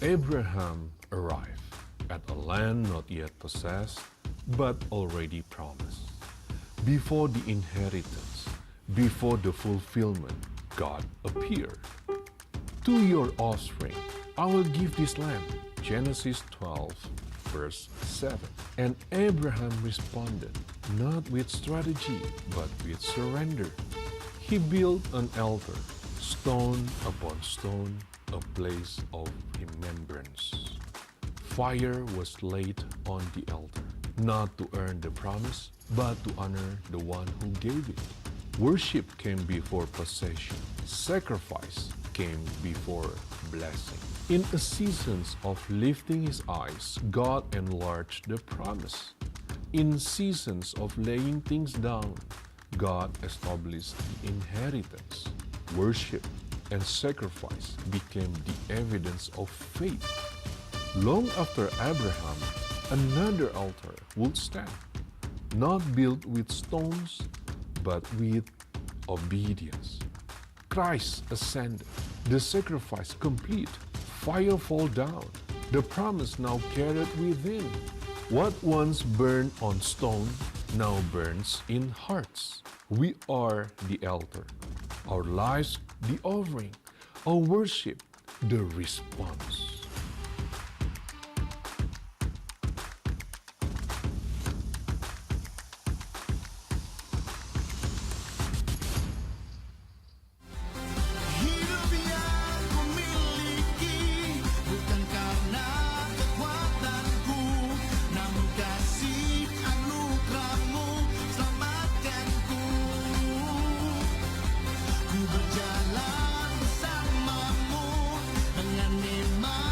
Abraham arrived at a land not yet possessed, but already promised. Before the inheritance, before the fulfillment, God appeared. To your offspring, I will give this land. Genesis 12, verse 7. And Abraham responded, not with strategy, but with surrender. He built an altar, stone upon stone, a place of remembrance. Fire was laid on the altar, not to earn the promise, but to honor the one who gave it. Worship came before possession. Sacrifice came before blessing. In a season of lifting his eyes, God enlarged the promise. In seasons of laying things down, God established the inheritance. Worship and sacrifice became the evidence of faith. Long after Abraham, another altar would stand, not built with stones, but with obedience. Christ ascended, the sacrifice complete, fire fall down, the promise now carried within. What once burned on stone now burns in hearts. We are the altar, our lives the offering, our worship the response. Hidup yang kumiliki bukan karena kekuatanku, namun kasih anugerahmu selamatkanku. Ku berjalan bersamamu dengan nikmat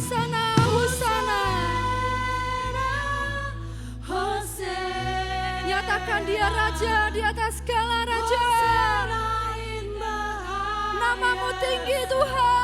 Hosana, Hosana. Nyatakan dia Raja di atas segala raja. Namamu tinggi Tuhan.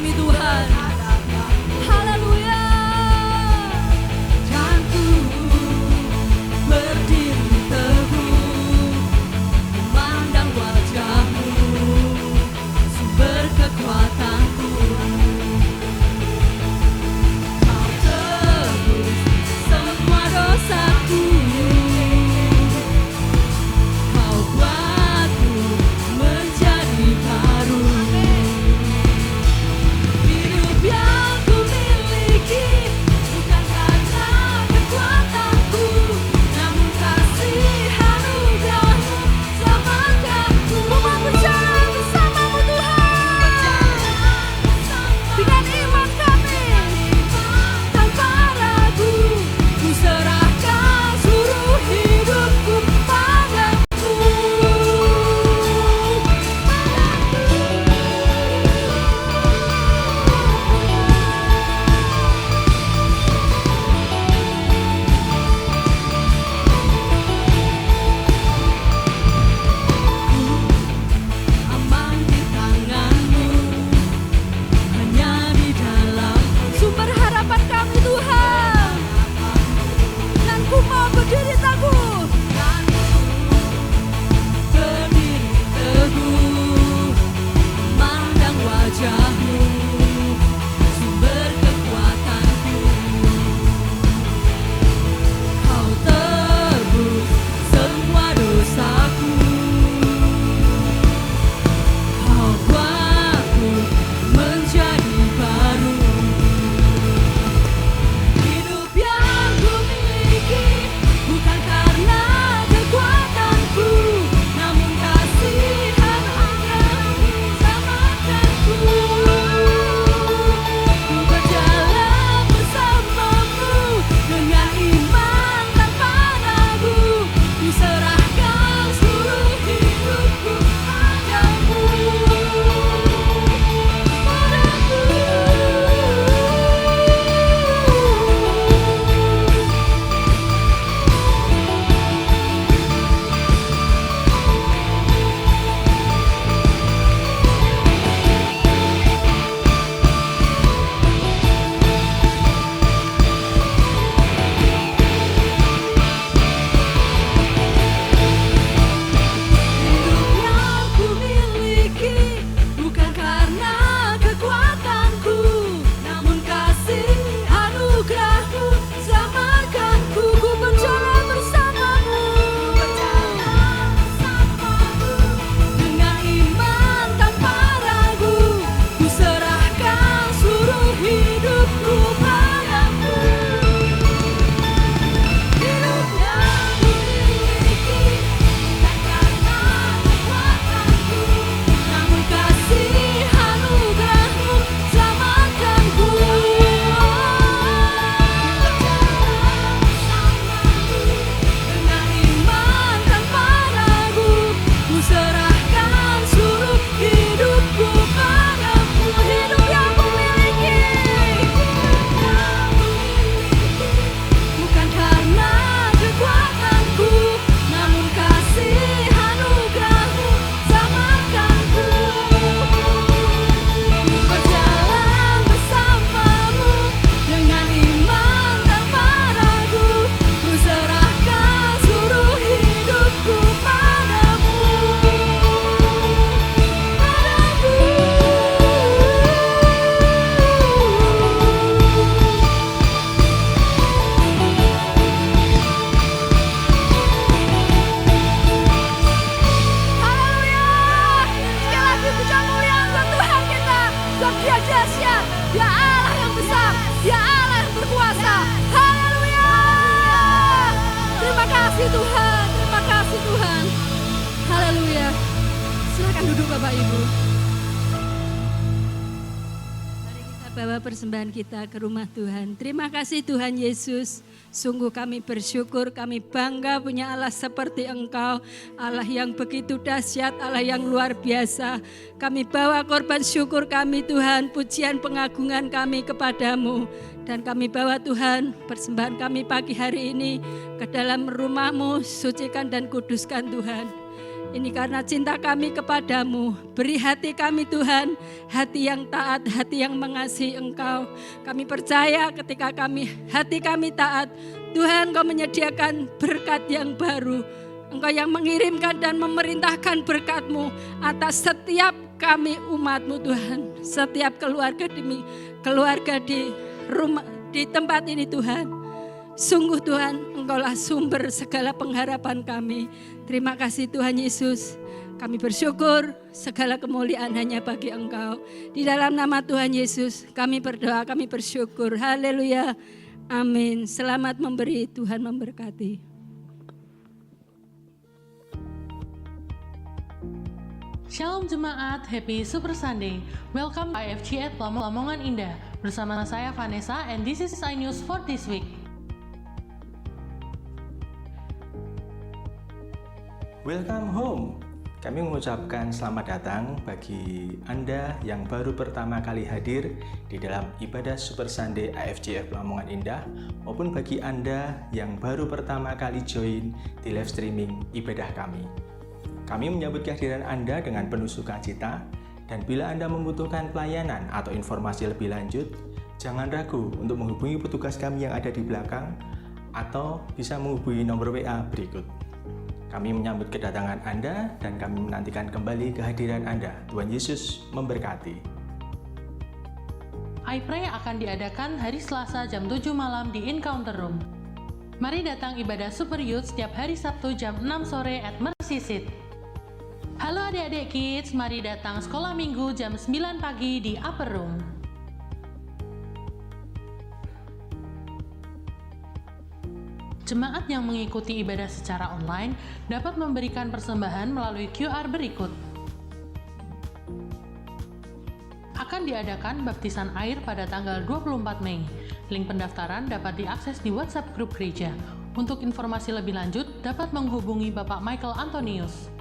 kami Tuhan. Haleluya. Dan ku berdiri teguh, memandang wajah-Mu, sumber kekuatanku. Kau tebus semua dosaku, Kau buatku menjadi baru. Hidup yang ku miliki bukan karena kekuatanku, namun kasih anugerah-Mu selamatkanku. Ku mau berjalan bersama-Mu Tuhan. Dengan iman kami, tanpa ragu, Ku serahkan seluruh hidupku padamu. Aman di tangan-Mu, hanya di dalam sumber harapan kami Tuhan. Dan ku mau berdiri teguh. berdiri teguh, memandang wajah-Mu, sumber kekuatanku. Kau tebus semua dosaku, Kau buatku menjadi baru. Hidup yang ku miliki bukan karena kekuatanku, namun kasih anugerah-Mu selamatkanku. Ku berjalan bersama-Mu dengan iman tanpa ragu. Ku serahkan seluruh hidupku padamu. Hidup yang ku miliki bukan karena kekuatanku, namun kasih anugerah-Mu selamatkanku. Ku berjalan bersama-Mu. Dengan iman tanpa ragu, ku serahkan seluruh hidupku padamu. Hidup yang ku miliki bukan karena kekuatanku, namun kasih anugerah-Mu selamatkanku. Dengan iman tanpa ragu, ku serahkan seluruh hidupku padamu. Hidup yang ku miliki bukan karena kekuatanku, namun kasih anugerah-Mu selamatkanku. Ku berjalan bersama-Mu dengan iman tanpa ragu. Ku serahkan seluruh hidupku padamu. Haleluya. Sekali lagi puja muliakan Tuhan kita. Sebab Dia dahsyat, Dia Allah yang besar, Dia Allah yang berkuasa. Haleluya. Terima kasih Tuhan, terima kasih Tuhan. Haleluya. Silakan duduk Bapak Ibu. Mari kita bawa persembahan kita ke rumah Tuhan. Terima kasih Tuhan Yesus. Sungguh kami bersyukur, kami bangga punya Allah seperti Engkau. Allah yang begitu dahsyat, Allah yang luar biasa. Kami bawa korban syukur kami Tuhan, pujian pengagungan kami kepadamu. Dan kami bawa Tuhan persembahan kami pagi hari ini ke dalam rumah-Mu, sucikan dan kuduskan Tuhan. Ini karena cinta kami kepadamu. Beri hati kami Tuhan, hati yang taat, hati yang mengasihi Engkau. Kami percaya ketika hati kami taat, Tuhan Engkau menyediakan berkat yang baru. Engkau yang mengirimkan dan memerintahkan berkat-Mu atas setiap kami umat-Mu Tuhan. Setiap keluarga di rumah, di tempat ini Tuhan. Sungguh Tuhan, Engkaulah sumber segala pengharapan kami. Terima kasih Tuhan Yesus. Kami bersyukur segala kemuliaan hanya bagi Engkau. Di dalam nama Tuhan Yesus kami berdoa, kami bersyukur. Haleluya. Amin. Selamat memberi, Tuhan memberkati. Shalom Jemaat, Happy Super Sunday. Welcome to IFG at Lamongan Indah. Bersama saya Vanessa and this is iNews for this week. Welcome home. Kami mengucapkan selamat datang bagi Anda yang baru pertama kali hadir di dalam ibadah Super Sunday IFGF Lamongan Indah maupun bagi Anda yang baru pertama kali join di live streaming ibadah kami. Kami menyambut kehadiran Anda dengan penuh sukacita dan bila Anda membutuhkan pelayanan atau informasi lebih lanjut, jangan ragu untuk menghubungi petugas kami yang ada di belakang atau bisa menghubungi nomor WA berikut. Kami menyambut kedatangan Anda dan kami menantikan kembali kehadiran Anda. Tuhan Yesus memberkati. I Pray akan diadakan hari Selasa jam 7 malam di Encounter Room. Mari datang ibadah Super Youth setiap hari Sabtu jam 6 sore at Mercy Seat. Halo adik-adik kids, mari datang sekolah minggu jam 9 pagi di Upper Room. Jemaat yang mengikuti ibadah secara online dapat memberikan persembahan melalui QR berikut. Akan diadakan baptisan air pada tanggal 24 Mei. Link pendaftaran dapat diakses di WhatsApp grup gereja. Untuk informasi lebih lanjut, dapat menghubungi Bapak Michael Antonius.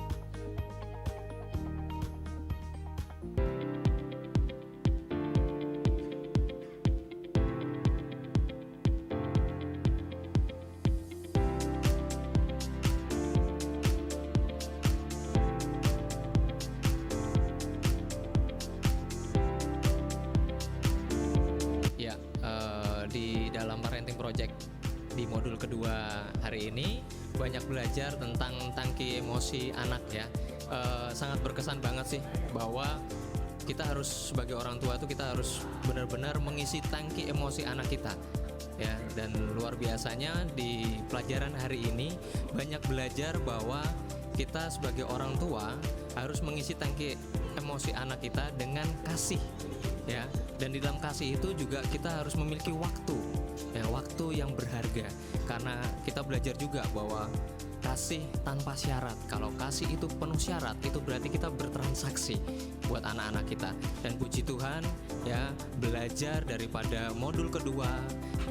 Di dalam parenting project di modul kedua hari ini banyak belajar tentang tangki emosi anak ya. Sangat berkesan banget sih bahwa kita harus sebagai orang tua tuh kita harus benar-benar mengisi tangki emosi anak kita ya. Dan luar biasanya di pelajaran hari ini banyak belajar bahwa kita sebagai orang tua harus mengisi tangki emosi anak kita dengan kasih ya. Dan di dalam kasih itu juga kita harus memiliki waktu ya, waktu yang berharga karena kita belajar juga bahwa kasih tanpa syarat. Kalau kasih itu penuh syarat, itu berarti kita bertransaksi buat anak-anak kita. Dan puji Tuhan ya, belajar daripada modul kedua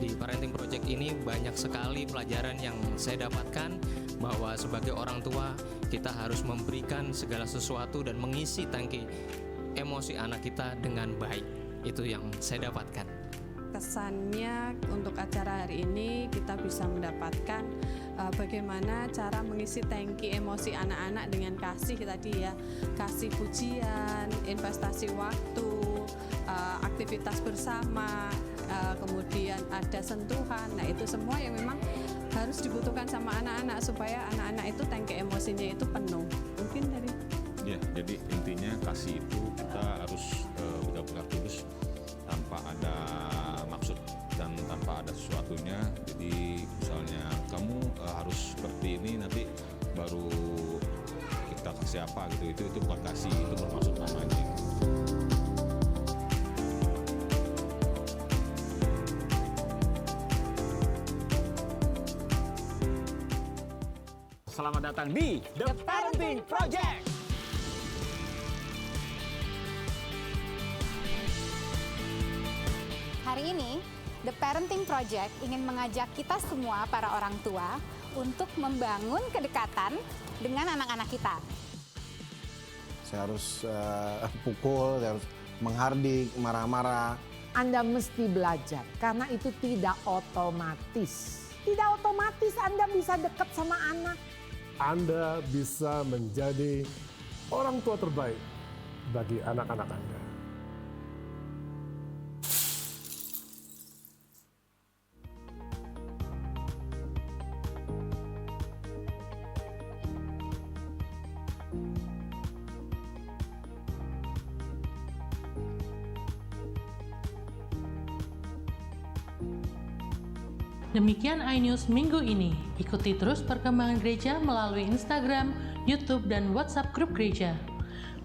di parenting project ini banyak sekali pelajaran yang saya dapatkan bahwa sebagai orang tua kita harus memberikan segala sesuatu dan mengisi tangki emosi anak kita dengan baik. Itu yang saya dapatkan. Kesannya untuk acara hari ini kita bisa mendapatkan bagaimana cara mengisi tangki emosi anak-anak dengan kasih tadi ya. Kasih pujian, investasi waktu, aktivitas bersama, kemudian ada sentuhan. Nah itu semua yang memang harus dibutuhkan sama anak-anak supaya anak-anak itu tangki emosinya itu penuh. Mungkin dari ya, jadi intinya kasih itu kita harus benar-benar tulus tanpa ada maksud dan tanpa ada sesuatunya. Jadi misalnya kamu harus seperti ini, nanti baru kita kasih apa gitu, itu bukan kasih, itu bermaksud namanya. Selamat datang di The Parenting Project. Hari ini, The Parenting Project ingin mengajak kita semua para orang tua untuk membangun kedekatan dengan anak-anak kita. Saya harus pukul, saya harus menghardik, marah-marah. Anda mesti belajar, karena itu tidak otomatis. Tidak otomatis Anda bisa dekat sama anak. Anda bisa menjadi orang tua terbaik bagi anak-anak Anda. Demikian iNews minggu ini. Ikuti terus perkembangan gereja melalui Instagram, YouTube, dan WhatsApp grup gereja.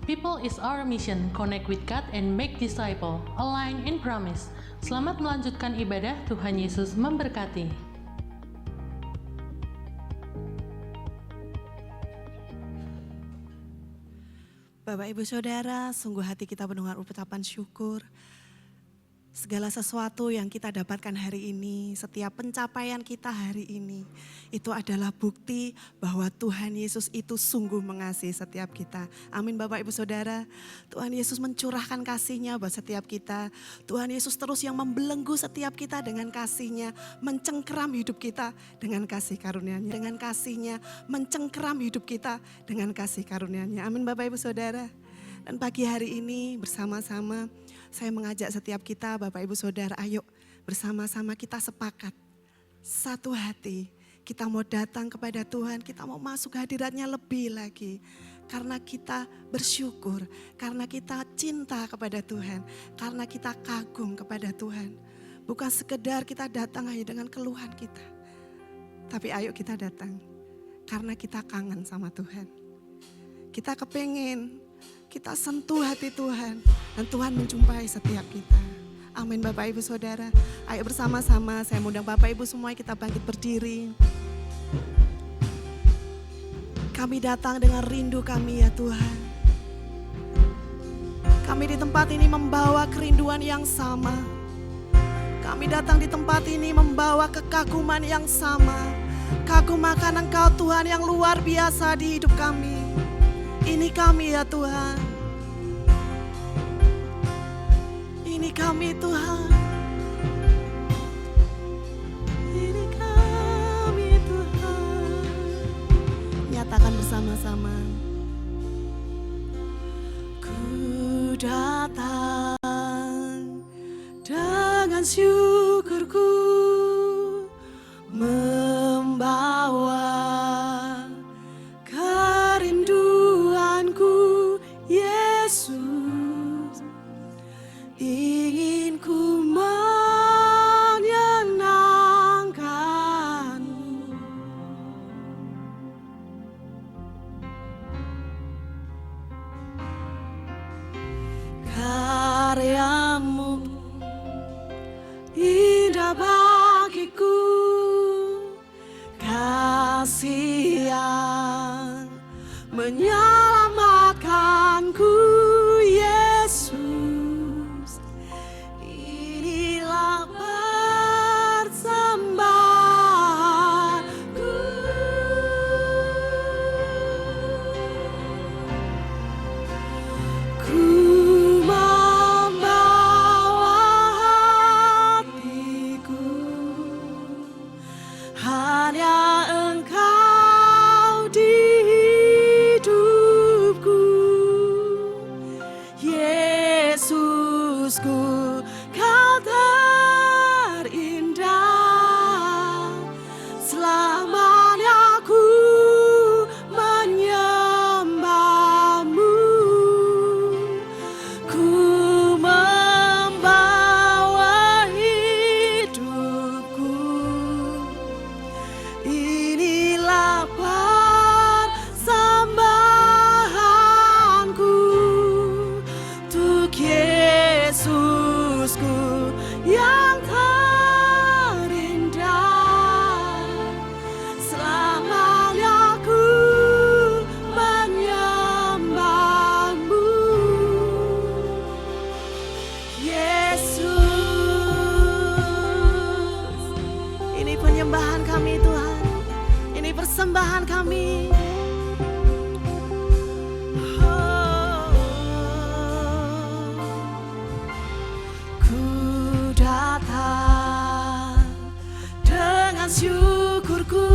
People is our mission, connect with God and make disciple, align in promise. Selamat melanjutkan ibadah, Tuhan Yesus memberkati. Bapak Ibu Saudara, sungguh hati kita penuh ucapan syukur. Segala sesuatu yang kita dapatkan hari ini, setiap pencapaian kita hari ini, itu adalah bukti bahwa Tuhan Yesus itu sungguh mengasihi setiap kita. Amin Bapak Ibu Saudara, Tuhan Yesus mencurahkan kasih-Nya buat setiap kita. Tuhan Yesus terus yang membelenggu setiap kita dengan kasih-Nya, mencengkeram hidup kita dengan kasih karunia-Nya. Dengan kasih-Nya, mencengkeram hidup kita dengan kasih karunia-Nya. Amin Bapak Ibu Saudara. Dan pagi hari ini bersama-sama saya mengajak setiap kita Bapak Ibu Saudara, ayo bersama-sama kita sepakat. Satu hati, kita mau datang kepada Tuhan, kita mau masuk hadirat-Nya lebih lagi. Karena kita bersyukur, karena kita cinta kepada Tuhan, karena kita kagum kepada Tuhan. Bukan sekedar kita datang hanya dengan keluhan kita. Tapi ayo kita datang, karena kita kangen sama Tuhan. Kita kepengen kita sentuh hati Tuhan dan Tuhan menjumpai setiap kita. Amin Bapak Ibu Saudara. Ayo bersama-sama saya undang Bapak Ibu semua kita bangkit berdiri. Kami datang dengan rindu kami ya Tuhan. Kami di tempat ini membawa kerinduan yang sama. Kami datang di tempat ini membawa kekaguman yang sama. Kagum akan Engkau Tuhan yang luar biasa di hidup kami. Ini kami ya Tuhan. Ini kami Tuhan. Ini kami Tuhan. Nyatakan bersama-sama. Ku datang dengan syukurku membawa Yesus, ingin ku menyenangkan-Mu. Karya-Mu indah bagiku, kasih yang menyelamatkanku. Yesus, inilah persembahanku. Ku membawa hatiku, hanya Engkau di hidupku. Yesusku, Kau terindah, selamanya ku menyembah-Mu. Ku membawa hidupku, inilah persembahanku untuk Yesusku yang terindah, selamanya ku menyembah-Mu. Yesus, ini penyembahan kami Tuhan, ini persembahan kami. Datang dengan syukurku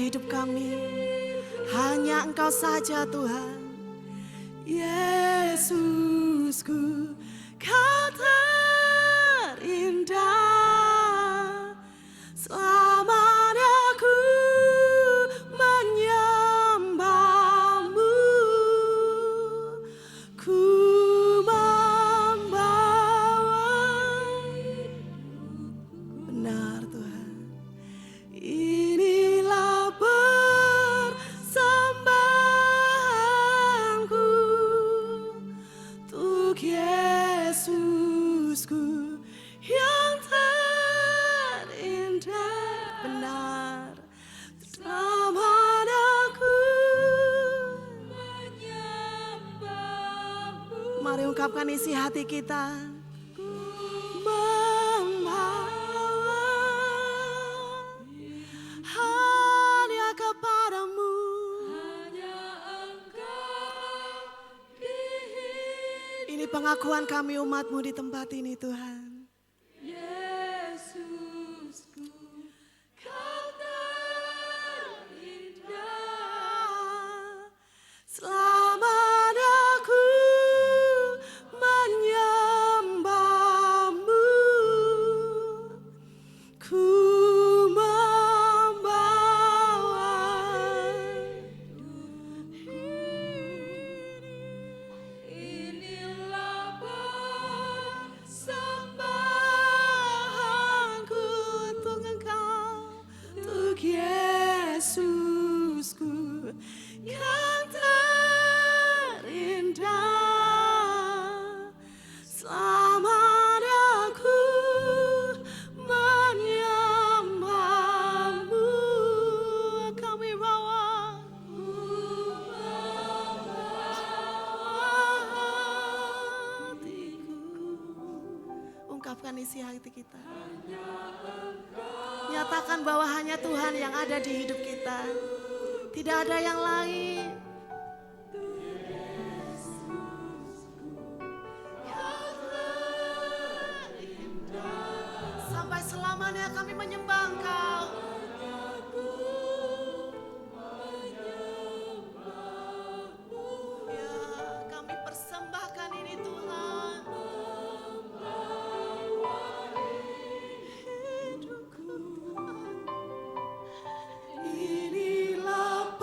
hidup kami. Hanya Engkau saja Tuhan. Yesusku, Kau terindah. Selamanya ku menyembahmu. Ku benar Tuhan. Inilah persembahanku untuk Yesusku yang terindah. Benar selamanya ku menyembahmu. Mari ungkapkan isi hati kita. Pengakuan kami umat-Mu di tempat ini Tuhan. Yesusku, Kau terindah. Selamanya ku menyembahmu. Ku Yesusku yang terindah. Selamanya ku menyembahmu. Kami bawa hatiku. Ungkapkan isi hati kita. Nyatakan bahwa hanya Tuhan yang ada di hidup kita. Tidak ada yang lain. Sampai selamanya kami menyembah Engkau. Ya, kami persembahkan ini Tuhan. Inilah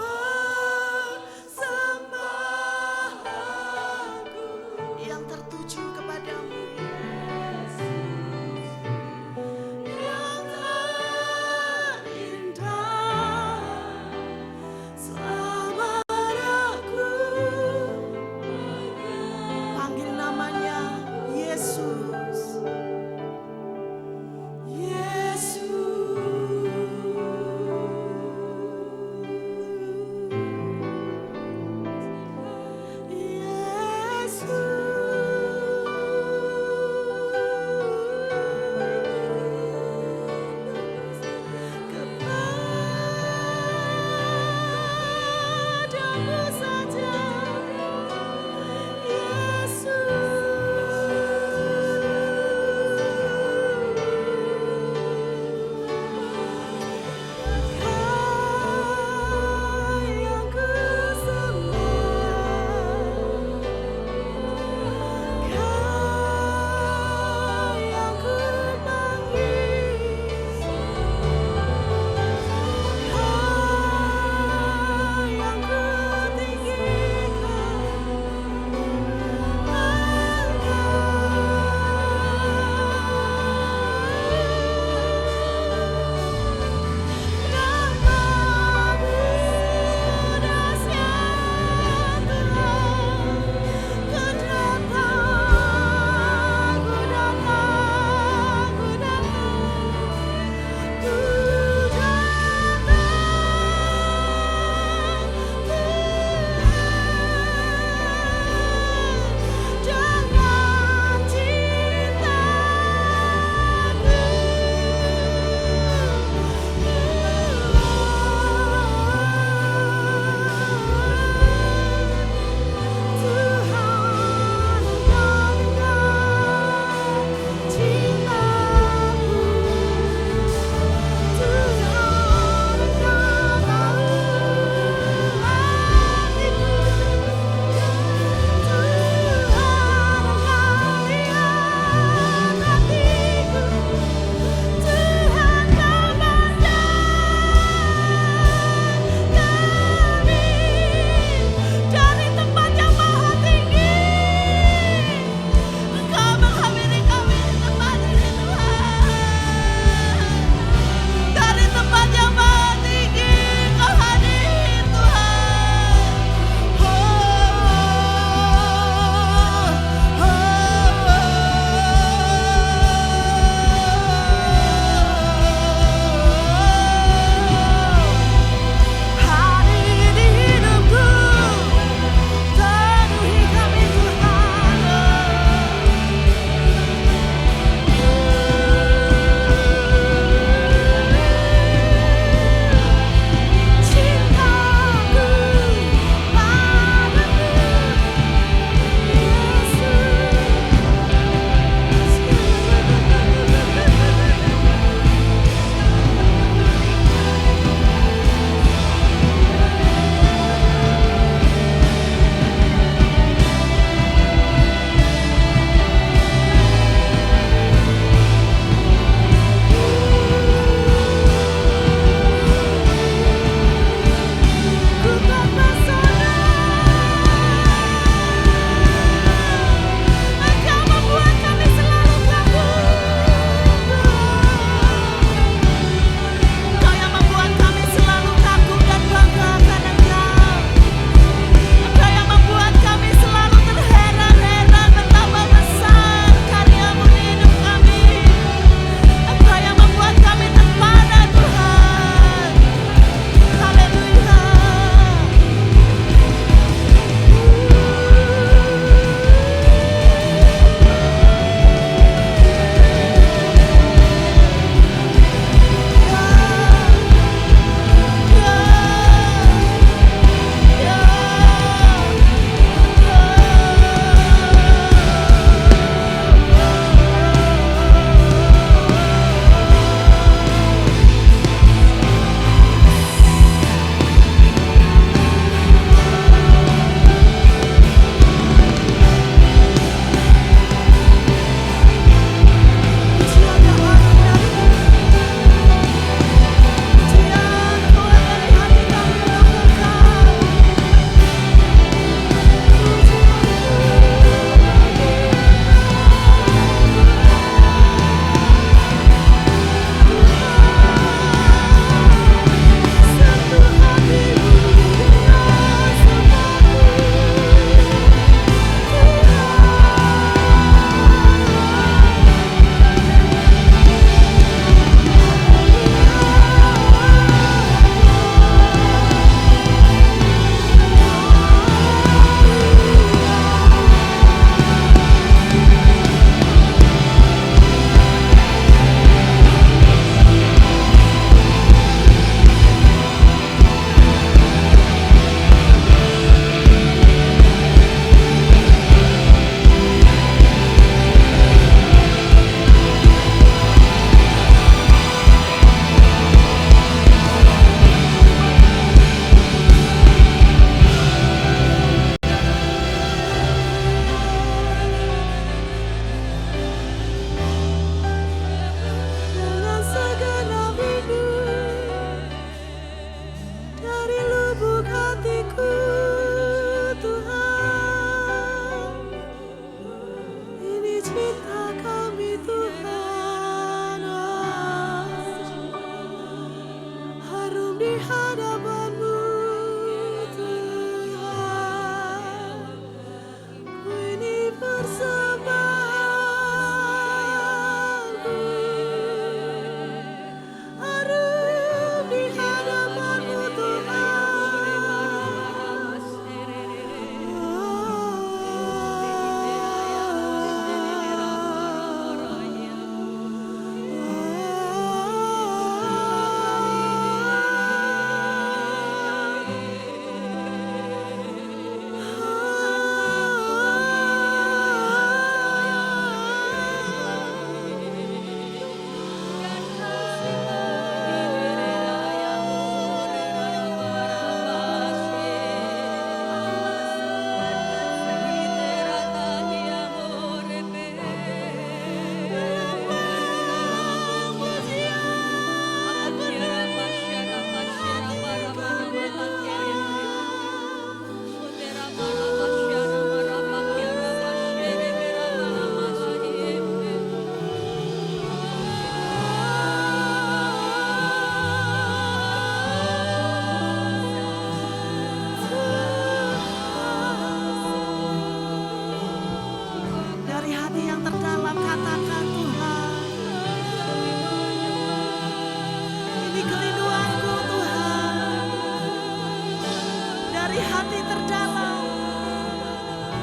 hati terdalam.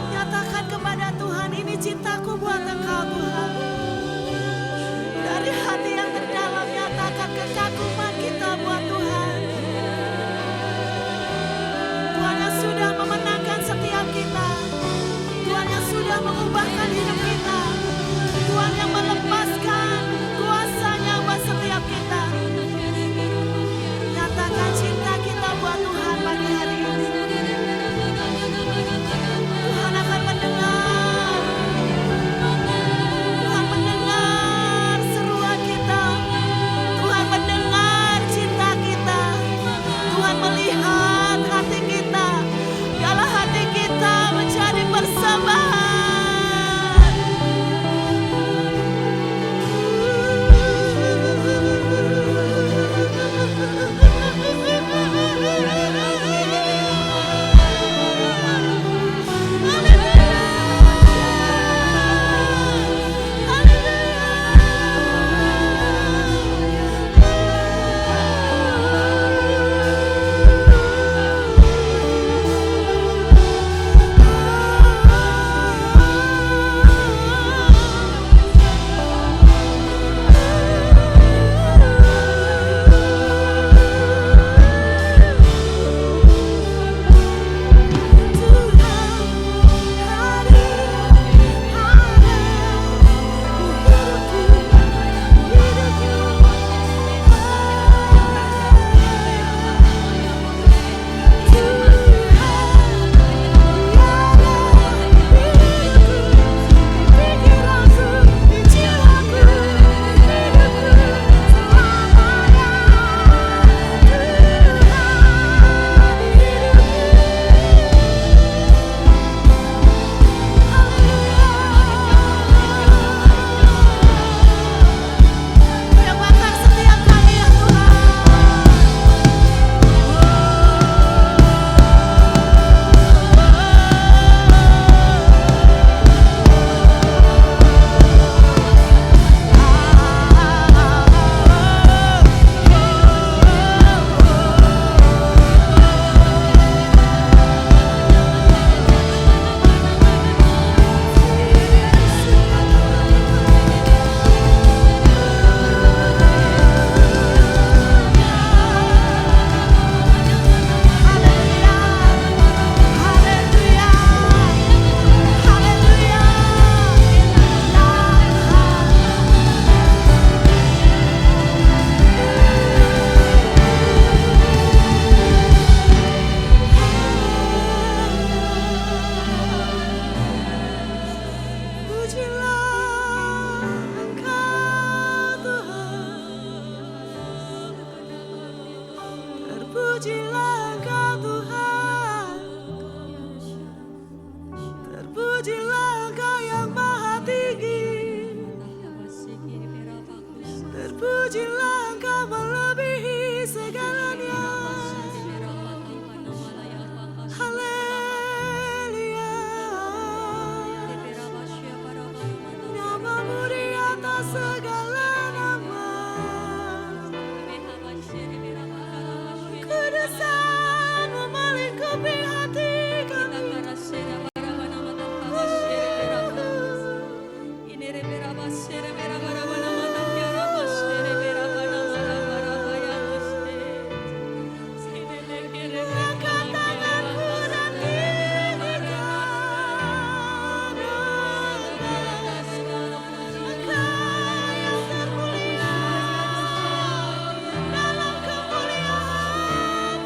Nyatakan kepada Tuhan, ini cintaku buat Engkau Tuhan. Dari hati yang terdalam nyatakan kekaguman kita buat Tuhan. Tuhan yang sudah memenangkan setiap kita. Tuhan yang sudah mengubahkan hidup kita. Tuhan yang melepaskan kuasanya buat setiap kita. Nyatakan cinta kita buat Tuhan pagi hari ini. Tuhan akan mendengar. Tuhan mendengar seruan kita. Tuhan mendengar cinta kita. Tuhan melihat hati kita. Biarlah hati kita menjadi persembahan. Terpujilah Engkau Tuhan. Terpujilah Engkau yang maha tinggi. Terpujilah Engkau melebihi segalanya. Haleluya. Namamu di atas segala nama. Kudusanmu melingkupi hati kami. Angkat tanganku dan tinggikan Engkau yang termulia dalam kemuliaan.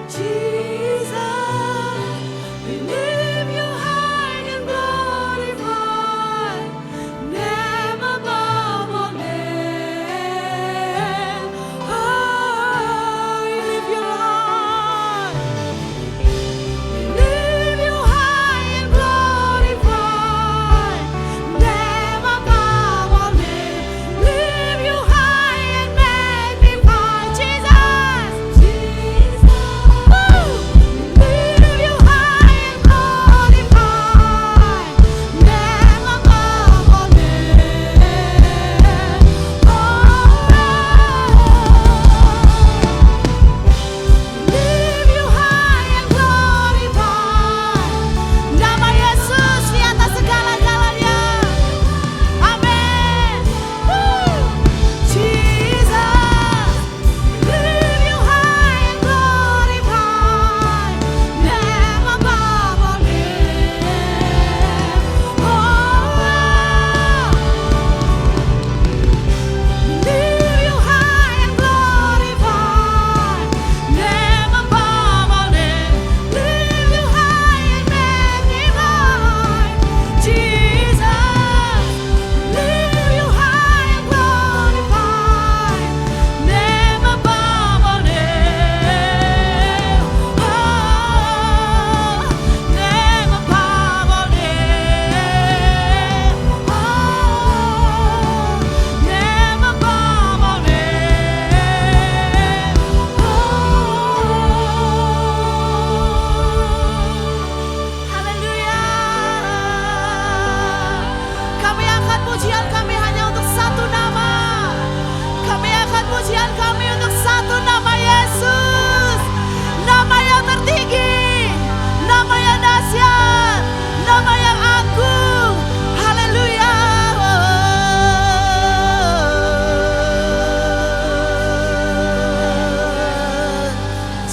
Jesus.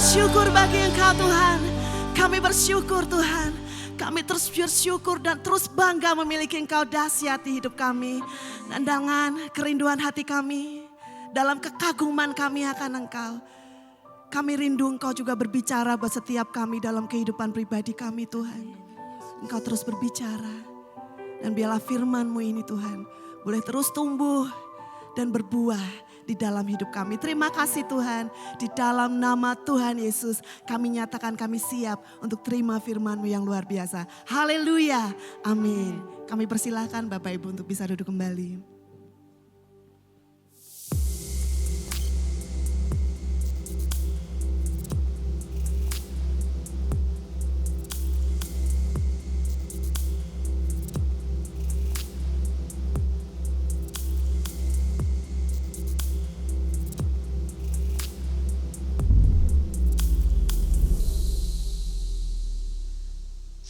bersyukur bagi Engkau Tuhan. Kami bersyukur Tuhan. Kami terus bersyukur dan terus bangga memiliki Engkau dahsyat di hidup kami. Dan dengan kerinduan hati kami, dalam kekaguman kami akan Engkau. Kami rindu Engkau juga berbicara buat setiap kami dalam kehidupan pribadi kami Tuhan. Engkau terus berbicara. Dan biarlah firman-Mu ini Tuhan boleh terus tumbuh dan berbuah di dalam hidup kami. Terima kasih Tuhan, di dalam nama Tuhan Yesus kami nyatakan kami siap untuk terima firman-Mu yang luar biasa. Haleluya, amin. Kami persilahkan Bapak Ibu untuk bisa duduk kembali.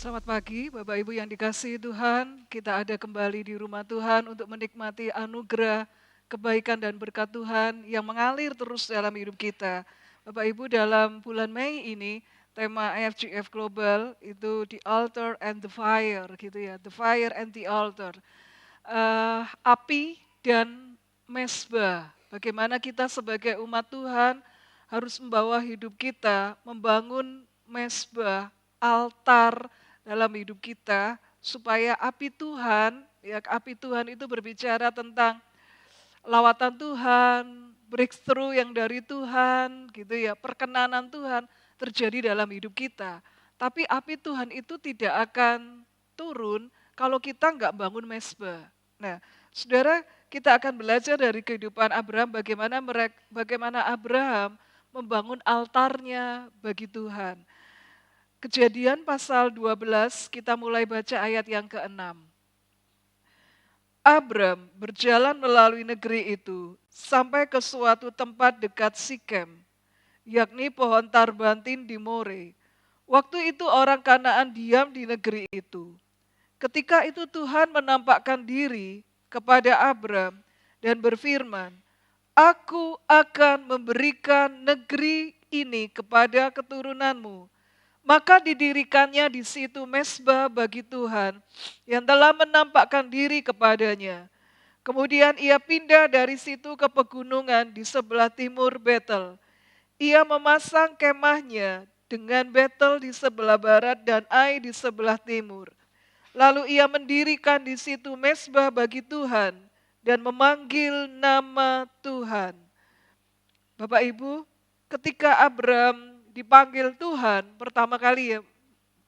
Selamat pagi Bapak Ibu yang dikasihi Tuhan, kita ada kembali di rumah Tuhan untuk menikmati anugerah, kebaikan dan berkat Tuhan yang mengalir terus dalam hidup kita. Bapak Ibu dalam bulan Mei ini tema IFGF Global itu The Altar and the Fire gitu ya, The Fire and the Altar. Api dan mezbah, bagaimana kita sebagai umat Tuhan harus membawa hidup kita, membangun mezbah, altar, dalam hidup kita supaya api Tuhan, ya api Tuhan itu berbicara tentang lawatan Tuhan, breakthrough yang dari Tuhan, gitu ya, perkenanan Tuhan terjadi dalam hidup kita. Tapi api Tuhan itu tidak akan turun kalau kita nggak bangun mezbah. Nah, saudara, kita akan belajar dari kehidupan Abraham bagaimana Abraham membangun altarnya bagi Tuhan. Kejadian pasal 12, kita mulai baca ayat yang ke-6. Abram berjalan melalui negeri itu sampai ke suatu tempat dekat Sikem, yakni pohon tarbantin di More. Waktu itu orang Kanaan diam di negeri itu. Ketika itu Tuhan menampakkan diri kepada Abram dan berfirman, Aku akan memberikan negeri ini kepada keturunanmu. Maka didirikannya di situ mezbah bagi Tuhan yang telah menampakkan diri kepadanya. Kemudian ia pindah dari situ ke pegunungan di sebelah timur Betel. Ia memasang kemahnya dengan Betel di sebelah barat dan Ai di sebelah timur. Lalu ia mendirikan di situ mezbah bagi Tuhan dan memanggil nama Tuhan. Bapak Ibu, ketika Abram dipanggil Tuhan pertama kali ya,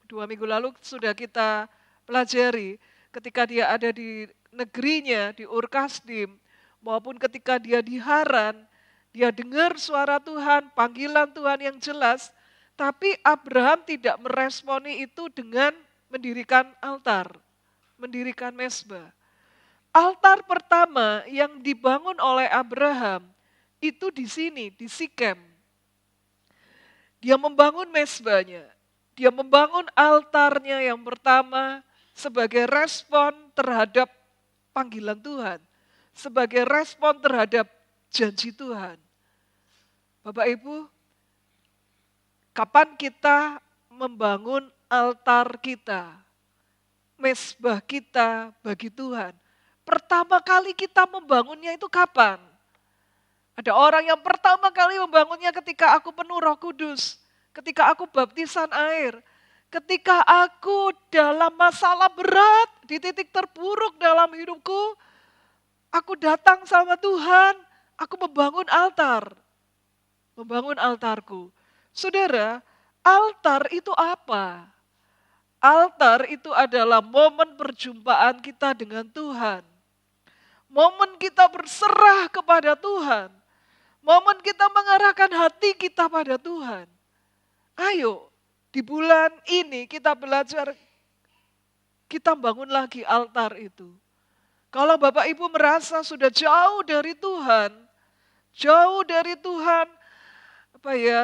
2 minggu lalu sudah kita pelajari ketika dia ada di negerinya, di Ur Kasdim, maupun ketika dia di Haran, dia dengar suara Tuhan, panggilan Tuhan yang jelas, tapi Abraham tidak meresponi itu dengan mendirikan altar, mendirikan mezbah. Altar pertama yang dibangun oleh Abraham itu di sini, di Sikem. Dia membangun mezbahnya, dia membangun altarnya yang pertama sebagai respon terhadap panggilan Tuhan, sebagai respon terhadap janji Tuhan. Bapak Ibu, kapan kita membangun altar kita, mezbah kita bagi Tuhan? Pertama kali kita membangunnya itu kapan? Ada orang yang pertama kali membangunnya ketika aku penuh Roh Kudus, ketika aku baptisan air, ketika aku dalam masalah berat, di titik terburuk dalam hidupku, aku datang sama Tuhan, aku membangun altarku. Saudara, altar itu apa? Altar itu adalah momen perjumpaan kita dengan Tuhan. Momen kita berserah kepada Tuhan. Momen kita mengarahkan hati kita pada Tuhan. Ayo, di bulan ini kita belajar, kita bangun lagi altar itu. Kalau Bapak Ibu merasa sudah jauh dari Tuhan,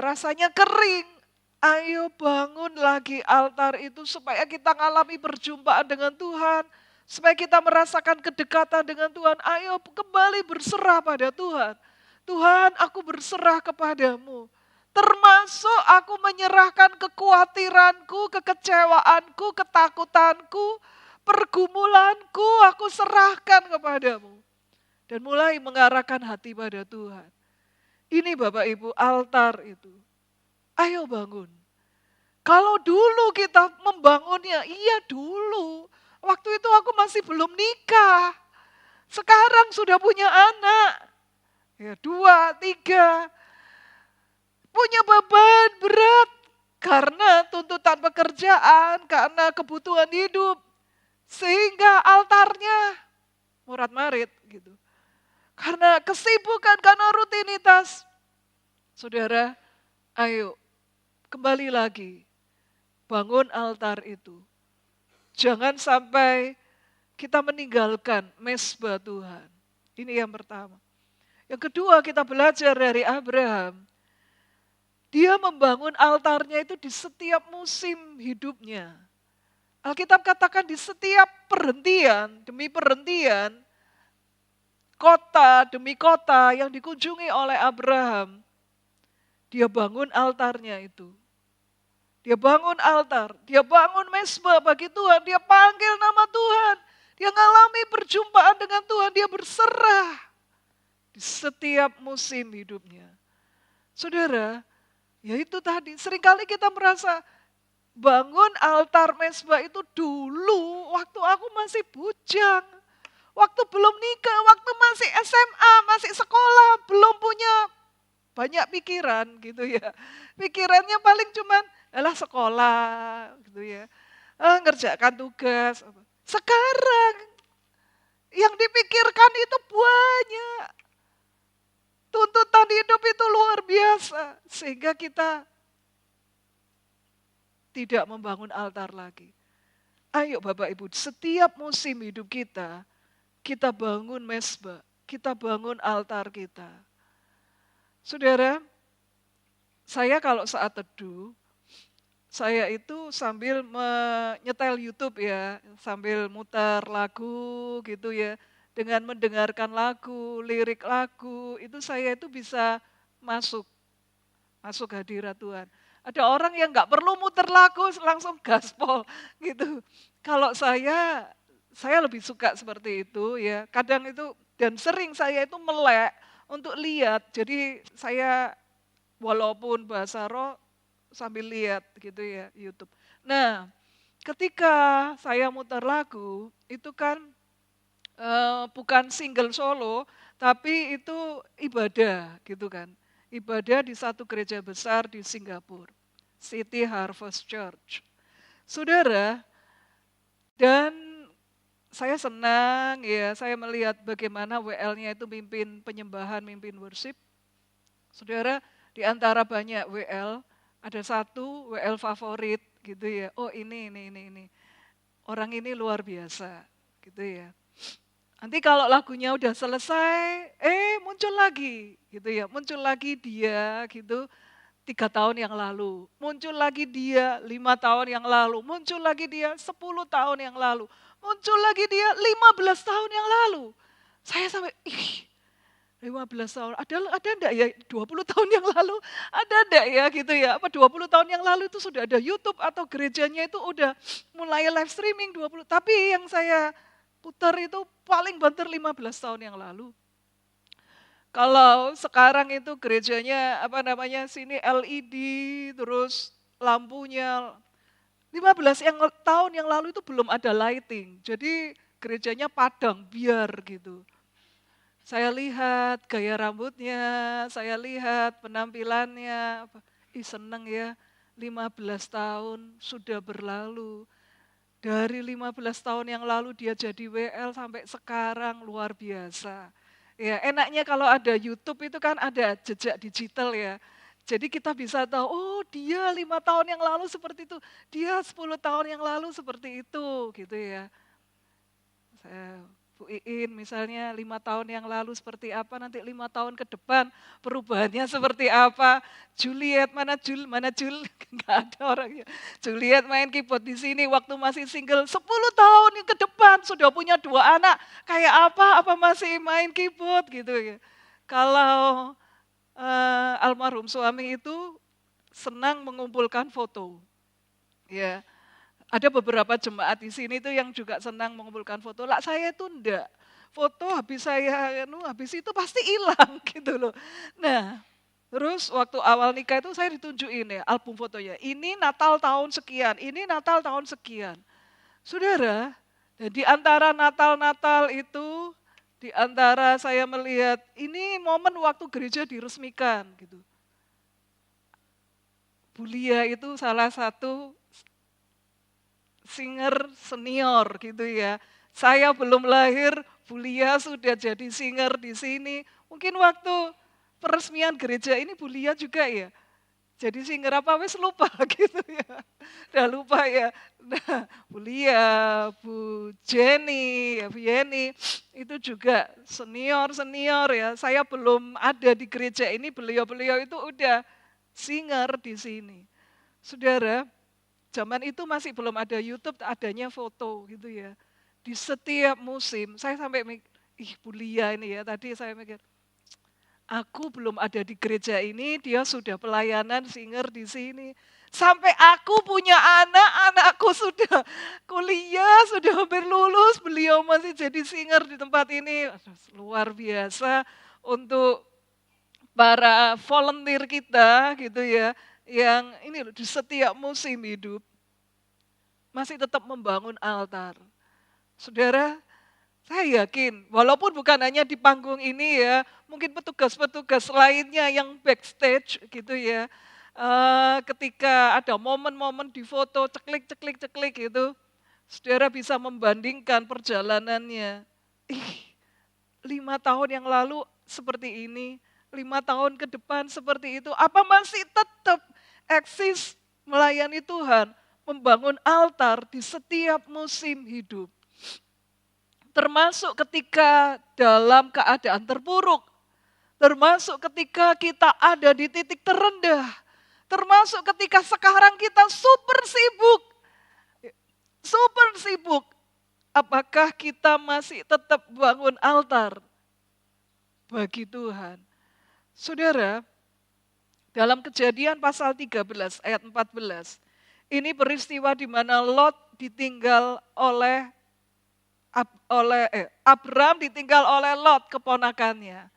rasanya kering. Ayo bangun lagi altar itu supaya kita mengalami perjumpaan dengan Tuhan. Supaya kita merasakan kedekatan dengan Tuhan. Ayo kembali berserah pada Tuhan. Tuhan, aku berserah kepadamu. Termasuk aku menyerahkan kekhawatiranku, kekecewaanku, ketakutanku, pergumulanku, aku serahkan kepadamu. Dan mulai mengarahkan hati pada Tuhan. Ini Bapak Ibu altar itu. Ayo bangun. Kalau dulu kita membangunnya, iya dulu. Waktu itu aku masih belum nikah. Sekarang sudah punya anak. Ya 2, 3. Punya beban berat. Karena tuntutan pekerjaan, karena kebutuhan hidup. Sehingga altarnya morat-marit gitu. Karena kesibukan, karena rutinitas. Saudara, ayo kembali lagi. Bangun altar itu. Jangan sampai kita meninggalkan mesbah Tuhan. Ini yang pertama. Yang kedua, kita belajar dari Abraham. Dia membangun altarnya itu di setiap musim hidupnya. Alkitab katakan di setiap perhentian demi perhentian, kota demi kota yang dikunjungi oleh Abraham, dia bangun altarnya itu. Dia bangun altar, dia bangun mesbah bagi Tuhan, dia panggil nama Tuhan, dia mengalami perjumpaan dengan Tuhan, dia berserah di setiap musim hidupnya. Saudara, ya itu tadi, seringkali kita merasa bangun altar mesbah itu dulu waktu aku masih bujang. Waktu belum nikah, waktu masih SMA, masih sekolah, belum punya banyak pikiran gitu ya. Pikirannya paling cuman, alah sekolah gitu ya. Ngerjakan tugas. Sekarang yang dipikirkan itu banyak. Tuntutan hidup itu luar biasa. Sehingga kita tidak membangun altar lagi. Ayo Bapak Ibu, setiap musim hidup kita bangun mesbah, kita bangun altar kita. Saudara, saya kalau saat teduh, saya itu sambil menyetel YouTube ya, sambil muter lagu gitu ya, dengan mendengarkan lagu, lirik lagu, itu saya itu bisa masuk hadirat Tuhan. Ada orang yang nggak perlu muter lagu, langsung gaspol gitu. Kalau saya lebih suka seperti itu ya. Kadang itu dan sering saya itu melek untuk lihat. Jadi saya walaupun bahasa roh sambil lihat gitu ya YouTube. Nah, ketika saya muter lagu itu kan bukan single solo, tapi itu ibadah gitu kan. Ibadah di satu gereja besar di Singapura, City Harvest Church. Saudara, dan saya senang ya, saya melihat bagaimana WL-nya itu mimpin penyembahan, mimpin worship. Saudara, di antara banyak WL, ada satu WL favorit gitu ya. Oh ini. Orang ini luar biasa gitu ya. Nanti kalau lagunya udah selesai, muncul lagi gitu ya. Muncul lagi dia gitu 3 tahun yang lalu. Muncul lagi dia 5 tahun yang lalu. Muncul lagi dia 10 tahun yang lalu. Muncul lagi dia 15 tahun yang lalu. Saya sampai, 15 tahun, ada enggak ya 20 tahun yang lalu? Ada enggak ya gitu ya? Apa 20 tahun yang lalu itu sudah ada YouTube atau gerejanya itu udah mulai live streaming 20. Tapi yang saya putar itu paling banter 15 tahun yang lalu. Kalau sekarang itu gerejanya sini LED terus lampunya 15 tahun yang lalu itu belum ada lighting. Jadi gerejanya padang biar gitu. Saya lihat gaya rambutnya, saya lihat penampilannya. Seneng ya, 15 tahun sudah berlalu. Dari 15 tahun yang lalu dia jadi WL sampai sekarang luar biasa. Ya, enaknya kalau ada YouTube itu kan ada jejak digital ya. Jadi kita bisa tahu, oh dia 5 tahun yang lalu seperti itu, dia 10 tahun yang lalu seperti itu gitu ya. Bu Iin misalnya 5 tahun yang lalu seperti apa, nanti 5 tahun ke depan perubahannya seperti apa. Juliet, mana Jul, nggak ada orangnya. Juliet main keyboard di sini waktu masih single, 10 tahun ke depan sudah punya 2 anak, kayak apa masih main keyboard gitu ya. Kalau almarhum suami itu senang mengumpulkan foto. Ya, ada beberapa jemaat di sini tuh yang juga senang mengumpulkan foto. Lah saya itu enggak. Foto habis habis itu pasti hilang gitu loh. Nah, terus waktu awal nikah itu saya ditunjukin ya album fotonya. Ini Natal tahun sekian, ini Natal tahun sekian. Saudara, di antara Natal-Natal itu, di antara saya melihat ini momen waktu gereja diresmikan gitu. Bulia itu salah satu singer senior gitu ya. Saya belum lahir, Bulia sudah jadi singer di sini. Mungkin waktu peresmian gereja ini Bulia juga ya. Jadi singer apa wes lupa gitu ya. Udah lupa ya. Nah, Bulia, Bu Jenny, ya Bu Yeni itu juga senior ya. Saya belum ada di gereja ini, beliau-beliau itu udah singer di sini. Saudara, zaman itu masih belum ada YouTube, adanya foto gitu ya. Di setiap musim, saya sampai mikir, Bulia ini ya, tadi saya mikir, aku belum ada di gereja ini, dia sudah pelayanan singer di sini. Sampai aku punya anakku sudah kuliah, sudah hampir lulus, beliau masih jadi singer di tempat ini. Luar biasa untuk para volunteer kita gitu ya, yang ini loh, di setiap musim hidup masih tetap membangun altar. Saudara, saya yakin, walaupun bukan hanya di panggung ini ya, mungkin petugas-petugas lainnya yang backstage gitu ya, ketika ada momen-momen di foto, ceklik gitu, saudara bisa membandingkan perjalanannya. 5 tahun yang lalu seperti ini, 5 tahun ke depan seperti itu, apa masih tetap eksis melayani Tuhan, membangun altar di setiap musim hidup. Termasuk ketika dalam keadaan terpuruk, termasuk ketika kita ada di titik terendah, termasuk ketika sekarang kita super sibuk. Apakah kita masih tetap bangun altar bagi Tuhan? Saudara, dalam Kejadian pasal 13 ayat 14, ini peristiwa di mana Lot ditinggal oleh Abram ditinggal oleh Lot keponakannya.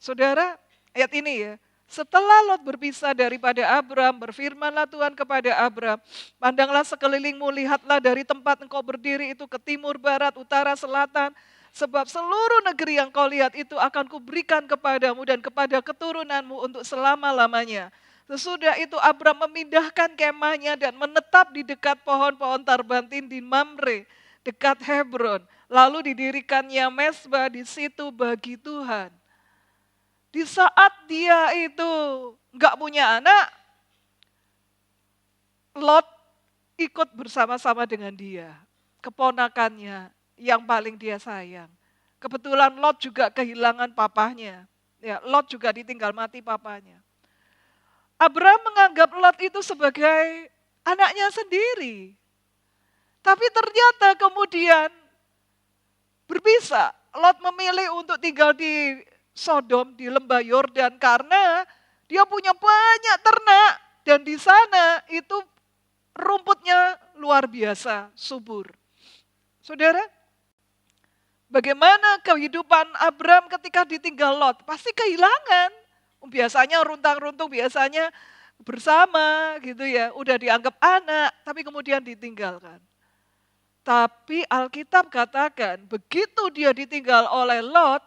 Saudara, ayat ini ya. Setelah Lot berpisah daripada Abram, berfirmanlah Tuhan kepada Abram, pandanglah sekelilingmu, lihatlah dari tempat engkau berdiri itu ke timur, barat, utara, selatan, sebab seluruh negeri yang kau lihat itu akan kuberikan kepadamu dan kepada keturunanmu untuk selama-lamanya. Sesudah itu Abram memindahkan kemahnya dan menetap di dekat pohon-pohon tarbantin di Mamre, dekat Hebron. Lalu didirikannya mezbah di situ bagi Tuhan. Di saat dia itu enggak punya anak, Lot ikut bersama-sama dengan dia, keponakannya yang paling dia sayang. Kebetulan Lot juga kehilangan papahnya. Ya, Lot juga ditinggal mati papanya. Abram menganggap Lot itu sebagai anaknya sendiri. Tapi ternyata kemudian berpisah. Lot memilih untuk tinggal di Sodom, di lembah Yordan, karena dia punya banyak ternak dan di sana itu rumputnya luar biasa, subur. Saudara, bagaimana kehidupan Abram ketika ditinggal Lot? Pasti kehilangan. Biasanya runtang-runtung, biasanya bersama gitu ya, udah dianggap anak, tapi kemudian ditinggalkan. Tapi Alkitab katakan, begitu dia ditinggal oleh Lot,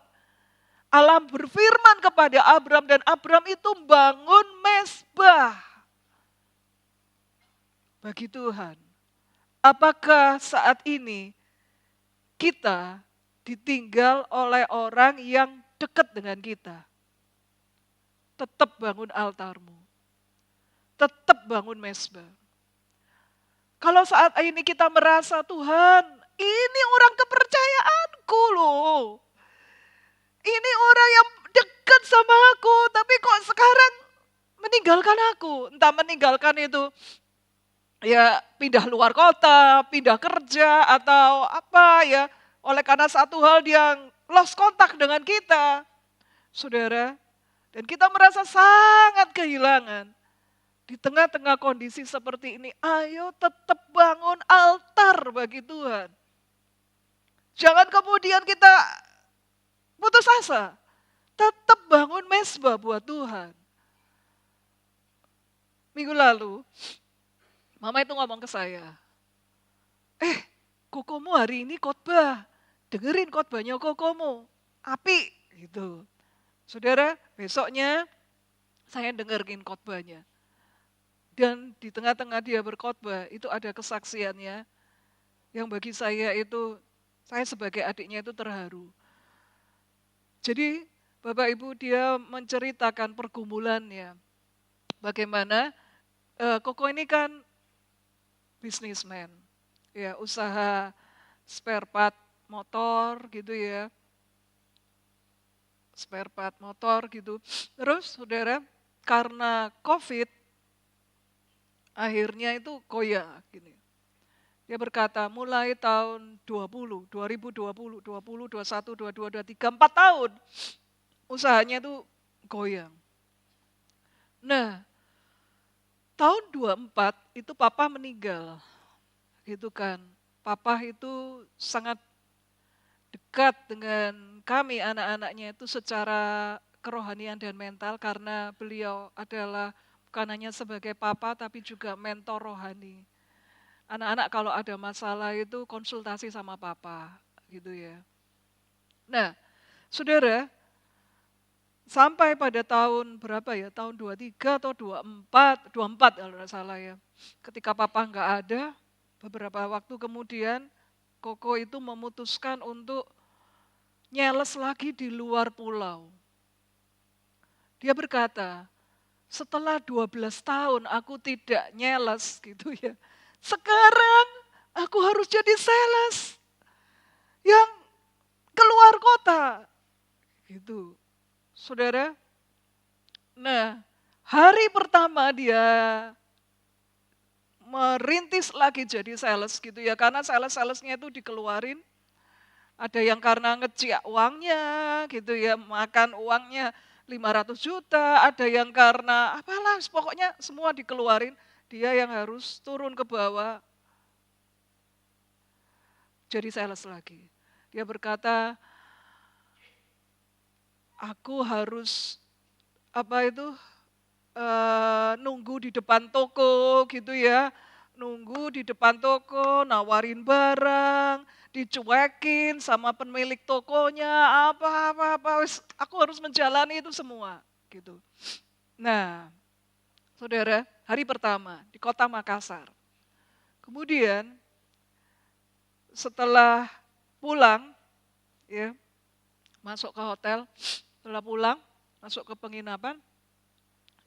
Allah berfirman kepada Abram dan Abram itu bangun mezbah bagi Tuhan. Apakah saat ini kita ditinggal oleh orang yang dekat dengan kita? Tetap bangun altarmu. Tetap bangun mezbah. Kalau saat ini kita merasa, Tuhan, ini orang kepercayaanku loh. Ini orang yang dekat sama aku, tapi kok sekarang meninggalkan aku. Entah meninggalkan itu ya pindah luar kota, pindah kerja atau apa ya. Oleh karena satu hal dia lost kontak dengan kita. Saudara, dan kita merasa sangat kehilangan. Di tengah-tengah kondisi seperti ini, ayo tetap bangun altar bagi Tuhan. Jangan kemudian kita putus asa. Tetap bangun mezbah buat Tuhan. Minggu lalu, Mama itu ngomong ke saya, kokomu hari ini khotbah. Dengerin khotbahnya kokomu. Api, gitu. Saudara, besoknya saya dengerin khotbahnya. Dan di tengah-tengah dia berkhotbah, itu ada kesaksiannya yang bagi saya itu, saya sebagai adiknya itu terharu. Jadi Bapak Ibu dia menceritakan pergumulannya. Bagaimana Koko ini kan bisnismen, ya usaha spare part motor gitu ya. Spare part motor gitu. Terus saudara, karena COVID, akhirnya itu goyah gini. Dia berkata mulai tahun 2020, 21, 22, 23, 4 tahun usahanya itu goyang. Nah, tahun 24 itu Papa meninggal. Gitu kan. Papa itu sangat dekat dengan kami anak-anaknya itu secara kerohanian dan mental karena beliau adalah bukan hanya sebagai papa tapi juga mentor rohani. Anak-anak kalau ada masalah itu konsultasi sama papa gitu ya. Nah, saudara, sampai pada tahun berapa ya? Tahun 23 atau 24 kalau tidak salah ya. Ketika papa nggak ada, beberapa waktu kemudian Koko itu memutuskan untuk nyeles lagi di luar pulau. Dia berkata, setelah 12 tahun aku tidak nyeles gitu ya. Sekarang aku harus jadi sales yang keluar kota. Gitu. Saudara. Nah, hari pertama dia merintis lagi jadi sales gitu ya. Karena sales-salesnya itu dikeluarin. Ada yang karena ngeciak uangnya gitu ya, makan uangnya 500 juta, ada yang karena apalah, pokoknya semua dikeluarin, dia yang harus turun ke bawah jadi sales lagi. Dia berkata, aku harus nunggu di depan toko gitu ya, nunggu di depan toko, nawarin barang, dicuekin sama pemilik tokonya, apa, aku harus menjalani itu semua, gitu. Nah, saudara, hari pertama di kota Makassar. Kemudian setelah pulang, ya, masuk ke hotel, setelah pulang, masuk ke penginapan,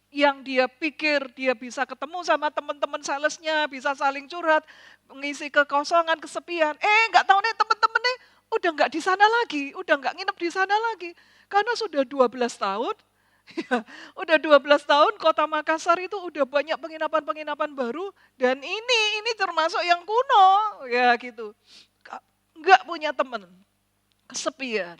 yang dia pikir dia bisa ketemu sama teman-teman salesnya, bisa saling curhat, mengisi kekosongan, kesepian. Nggak tahu nih teman-teman nih udah nggak di sana lagi, udah nggak nginep di sana lagi. Karena sudah 12 tahun, ya, udah 12 tahun kota Makassar itu udah banyak penginapan-penginapan baru, dan ini termasuk yang kuno, ya gitu. Nggak punya teman, kesepian.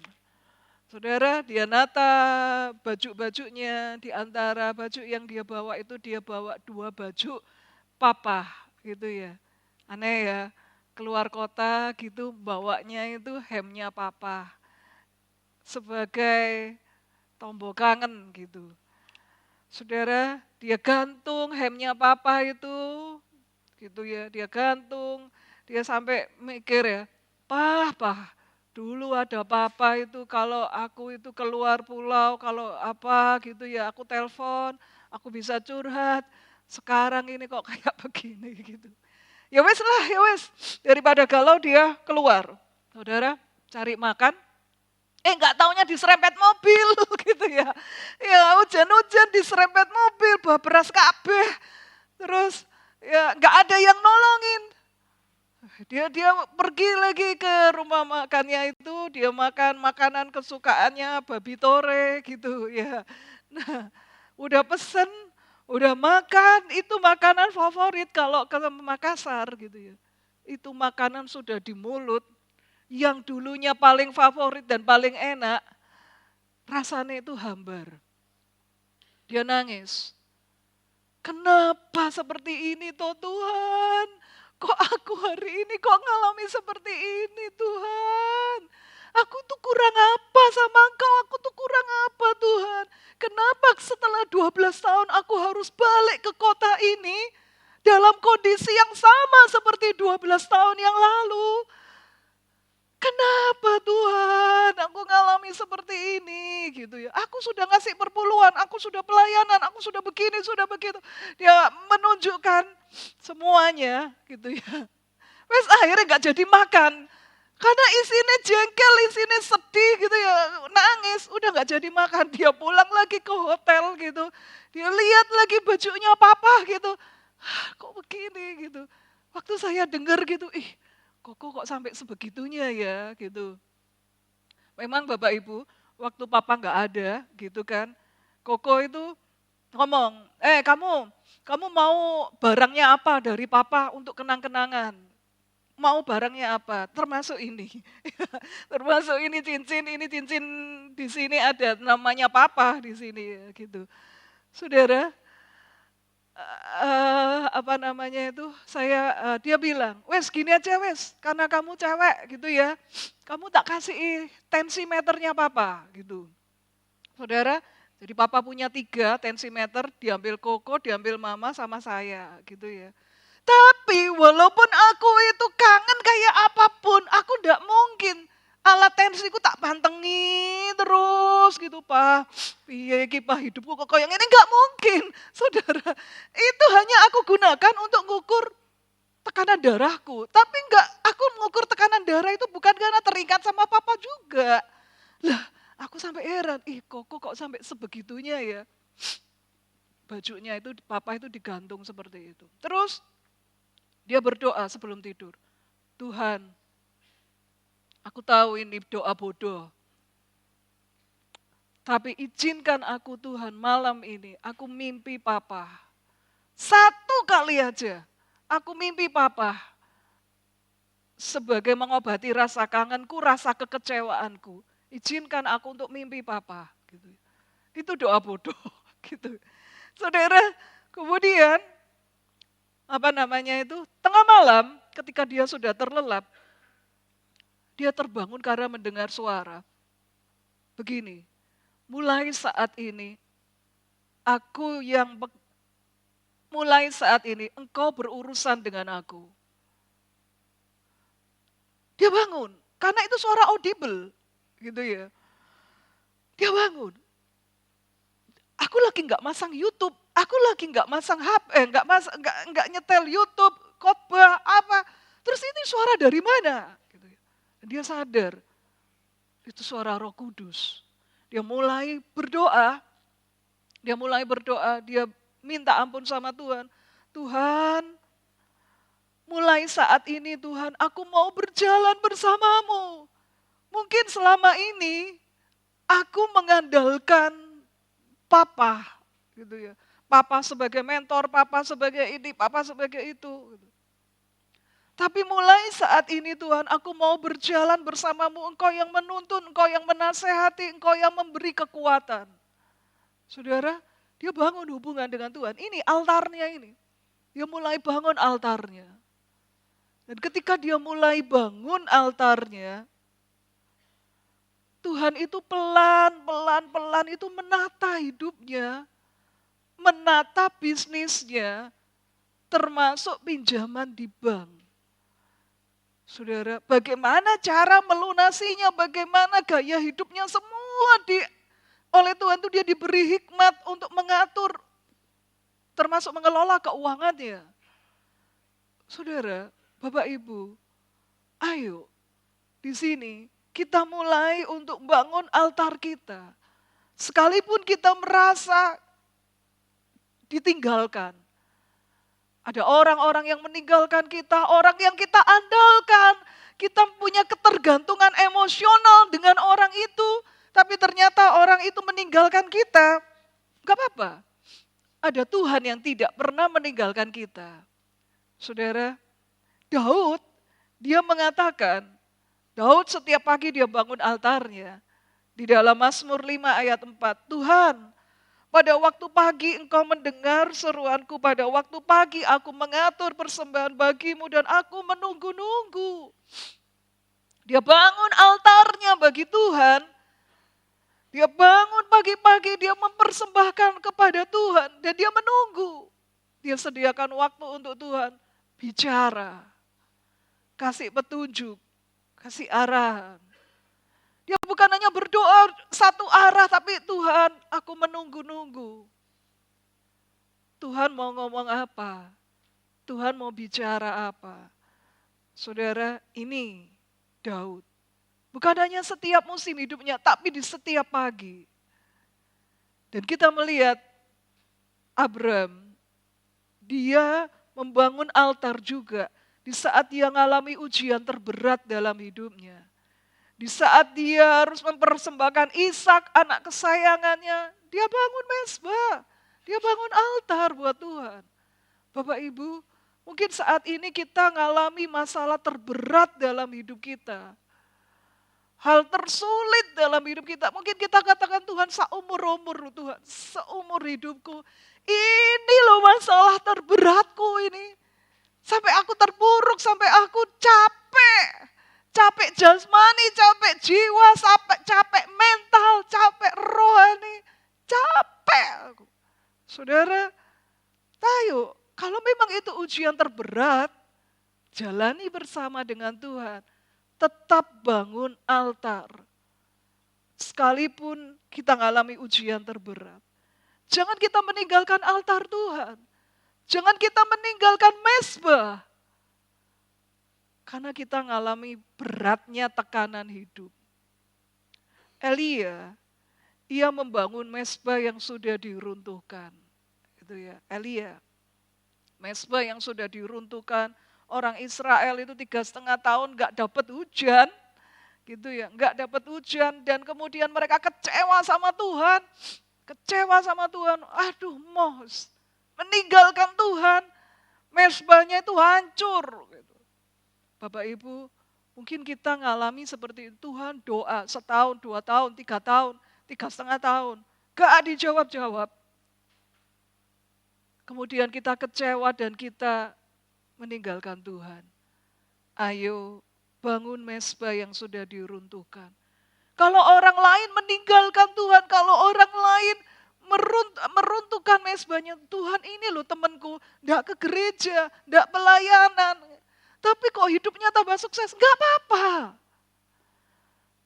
Saudara, dia nata baju-bajunya, di antara baju yang dia bawa itu dia bawa 2 baju papa gitu ya. Aneh ya, keluar kota gitu bawanya itu hemnya papa. Sebagai tombol kangen gitu. Saudara, dia gantung hemnya papa itu gitu ya, dia gantung, dia sampai mikir ya, Pah, dulu ada papa itu kalau aku itu keluar pulau, kalau apa gitu ya, aku telepon, aku bisa curhat. Sekarang ini kok kayak begini gitu. Ya wes lah, ya wes. Daripada galau dia keluar. Saudara, cari makan. Nggak taunya diserempet mobil gitu ya. Ya hujan-hujan diserempet mobil, bawa beras kabeh. Terus ya nggak ada yang nolongin. Dia pergi lagi ke rumah makannya itu, dia makan makanan kesukaannya babi tore gitu ya. Nah, udah pesen, udah makan, itu makanan favorit kalau ke Makassar gitu ya. Itu makanan sudah di mulut, yang dulunya paling favorit dan paling enak, rasanya itu hambar. Dia nangis. Kenapa seperti ini toh Tuhan? Kok aku hari ini kok ngalami seperti ini Tuhan? Aku tuh kurang apa sama Engkau? Aku tuh kurang apa Tuhan? Kenapa setelah 12 tahun aku harus balik ke kota ini dalam kondisi yang sama seperti 12 tahun yang lalu? Kenapa Tuhan aku ngalami seperti ini gitu ya. Aku sudah ngasih perpuluhan, aku sudah pelayanan, aku sudah begini, sudah begitu. Dia menunjukkan semuanya gitu ya. Wes akhirnya gak jadi makan. Karena isinya jengkel, isinya sedih gitu ya, nangis, udah gak jadi makan. Dia pulang lagi ke hotel gitu. Dia lihat lagi bajunya papa gitu. Kok begini gitu. Waktu saya dengar gitu, kok sampai sebegitunya ya gitu. Memang Bapak Ibu, waktu papa nggak ada gitu kan, Koko itu ngomong, kamu mau barangnya apa dari papa untuk kenang-kenangan? Mau barangnya apa? Termasuk ini. Termasuk ini cincin di sini ada namanya papa di sini gitu. Saudara, dia bilang, wes gini aja wes, karena kamu cewek gitu ya, kamu tak kasih tensimeternya papa gitu. Saudara, jadi papa punya 3 tensimeter, diambil Koko, diambil mama sama saya gitu ya. Tapi walaupun aku itu kangen kayak apapun, aku tidak mungkin alat tensiku tak pantengi terus gitu Pak. Piye iki Pak, hidupku kok yang ini, enggak mungkin. Saudara, itu hanya aku gunakan untuk ngukur tekanan darahku. Tapi enggak, aku mengukur tekanan darah itu bukan karena terikat sama papa juga. Lah, aku sampai heran, Koko kok sampai sebegitunya ya. Bajunya itu, papa itu digantung seperti itu. Terus dia berdoa sebelum tidur. Tuhan, aku tahu ini doa bodoh. Tapi izinkan aku Tuhan malam ini, aku mimpi papa. 1 kali aja, aku mimpi papa. Sebagai mengobati rasa kangenku, rasa kekecewaanku. Izinkan aku untuk mimpi papa. Gitu. Itu doa bodoh. Gitu. Saudara, kemudian, tengah malam ketika dia sudah terlelap, dia terbangun karena mendengar suara. Begini, mulai saat ini engkau berurusan dengan aku. Dia bangun, karena itu suara audible, gitu ya. Dia bangun. Aku lagi nggak masang YouTube, aku lagi nggak masang HP, nggak nyetel YouTube, khotbah apa. Terus ini suara dari mana? Dia sadar, itu suara Roh Kudus. Dia mulai berdoa, dia minta ampun sama Tuhan. Tuhan, mulai saat ini Tuhan, aku mau berjalan bersamamu. Mungkin selama ini, aku mengandalkan papa, gitu ya. Papa sebagai mentor, papa sebagai ini, papa sebagai itu. Gitu. Tapi mulai saat ini Tuhan, aku mau berjalan bersamamu, Engkau yang menuntun, Engkau yang menasehati, Engkau yang memberi kekuatan. Saudara, dia bangun hubungan dengan Tuhan. Ini altarnya ini. Dia mulai bangun altarnya. Dan ketika dia mulai bangun altarnya, Tuhan itu pelan-pelan itu menata hidupnya, menata bisnisnya, termasuk pinjaman di bank. Saudara, bagaimana cara melunasinya, bagaimana gaya hidupnya, semua oleh Tuhan itu dia diberi hikmat untuk mengatur, termasuk mengelola keuangannya. Saudara, Bapak Ibu, ayo di sini kita mulai untuk bangun altar kita. Sekalipun kita merasa ditinggalkan. Ada orang-orang yang meninggalkan kita, orang yang kita andalkan. Kita punya ketergantungan emosional dengan orang itu. Tapi ternyata orang itu meninggalkan kita. Gak apa-apa. Ada Tuhan yang tidak pernah meninggalkan kita. Saudara, Daud, dia mengatakan, Daud setiap pagi dia bangun altarnya. Di dalam Mazmur 5 ayat 4, Tuhan, Pada waktu pagi engkau mendengar seruanku, pada waktu pagi aku mengatur persembahan bagimu dan aku menunggu-nunggu. Dia bangun altarnya bagi Tuhan. Dia bangun pagi-pagi, dia mempersembahkan kepada Tuhan dan dia menunggu. Dia sediakan waktu untuk Tuhan bicara, kasih petunjuk, kasih arahan. Dia bukan hanya berdoa satu arah, tapi Tuhan, aku menunggu-nunggu. Tuhan mau ngomong apa? Tuhan mau bicara apa? Saudara, ini Daud. Bukan hanya setiap musim hidupnya, tapi di setiap pagi. Dan kita melihat Abram, dia membangun altar juga di saat dia mengalami ujian terberat dalam hidupnya. Di saat dia harus mempersembahkan Ishak, anak kesayangannya, dia bangun mezbah. Dia bangun altar buat Tuhan. Bapak Ibu, mungkin saat ini kita mengalami masalah terberat dalam hidup kita. Hal tersulit dalam hidup kita. Mungkin kita katakan, Tuhan, seumur-umur Tuhan, seumur hidupku. Ini loh masalah terberatku ini. Sampai aku terpuruk, sampai aku capek. Capek jasmani, capek jiwa, capek mental, capek rohani, capek aku. Saudara, ayo, kalau memang itu ujian terberat, jalani bersama dengan Tuhan. Tetap bangun altar. Sekalipun kita mengalami ujian terberat. Jangan kita meninggalkan altar Tuhan. Jangan kita meninggalkan mezbah. Karena kita mengalami beratnya tekanan hidup. Elia, ia membangun mezbah yang sudah diruntuhkan. Itu ya, Elia. Mezbah yang sudah diruntuhkan, orang Israel itu 3,5 tahun nggak dapat hujan, gitu ya, nggak dapat hujan dan kemudian mereka kecewa sama Tuhan, aduh mos, meninggalkan Tuhan, mezbahnya itu hancur. Gitu. Bapak Ibu, mungkin kita ngalami seperti itu, Tuhan doa 1 tahun, 2 tahun, 3 tahun, 3,5 tahun, gak dijawab-jawab. Kemudian kita kecewa dan kita meninggalkan Tuhan. Ayo bangun mezbah yang sudah diruntuhkan. Kalau orang lain meninggalkan Tuhan, kalau orang lain meruntuhkan mezbahnya, Tuhan ini loh temanku, gak ke gereja, gak pelayanan. Tapi kok hidupnya tambah sukses? Gak apa-apa.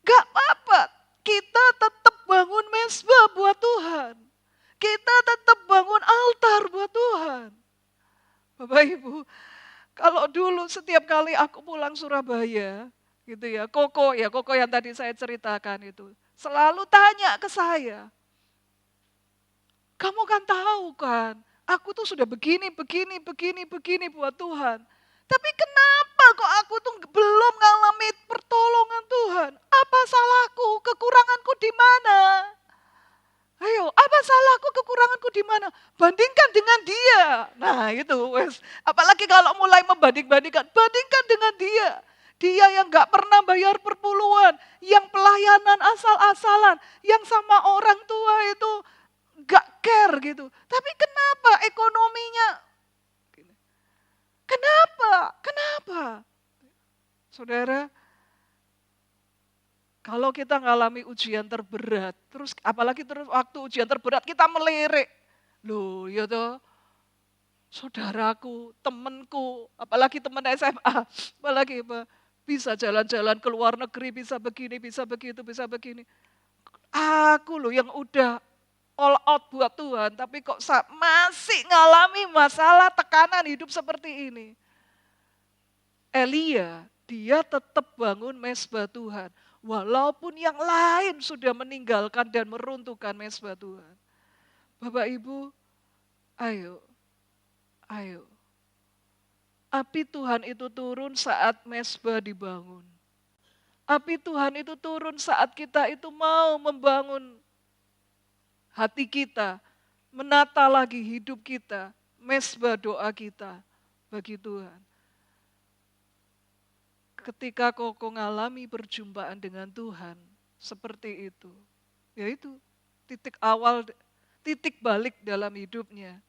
Gak apa-apa. Kita tetap bangun mezbah buat Tuhan. Kita tetap bangun altar buat Tuhan. Bapak Ibu, kalau dulu setiap kali aku pulang Surabaya, gitu ya, Koko yang tadi saya ceritakan itu, selalu tanya ke saya, kamu kan tahu kan, aku tuh sudah begini buat Tuhan. Tapi kenapa kok aku tuh belum ngalami pertolongan Tuhan? Apa salahku? Kekuranganku di mana? Ayo, apa salahku? Kekuranganku di mana? Bandingkan dengan dia. Nah itu, apalagi kalau mulai membanding-bandingkan, bandingkan dengan dia. Dia yang gak pernah bayar perpuluhan, yang pelayanan asal-asalan, yang sama orang tua itu gak care gitu. Tapi kenapa ekonominya? Kenapa? Saudara, kalau kita mengalami ujian terberat, terus apalagi terus waktu ujian terberat kita melirik. Loh, ya toh, saudaraku, temanku, apalagi teman SMA, apalagi bisa jalan-jalan ke luar negeri, bisa begini, bisa begitu, bisa begini. Aku loh yang udah all out buat Tuhan, tapi kok masih ngalami masalah tekanan hidup seperti ini. Elia, dia tetap bangun mezbah Tuhan. Walaupun yang lain sudah meninggalkan dan meruntuhkan mezbah Tuhan. Bapak Ibu, ayo. Api Tuhan itu turun saat mezbah dibangun. Api Tuhan itu turun saat kita itu mau membangun hati kita, menata lagi hidup kita, mezbah doa kita bagi Tuhan. Ketika kau mengalami perjumpaan dengan Tuhan seperti itu, yaitu titik awal titik balik dalam hidupnya.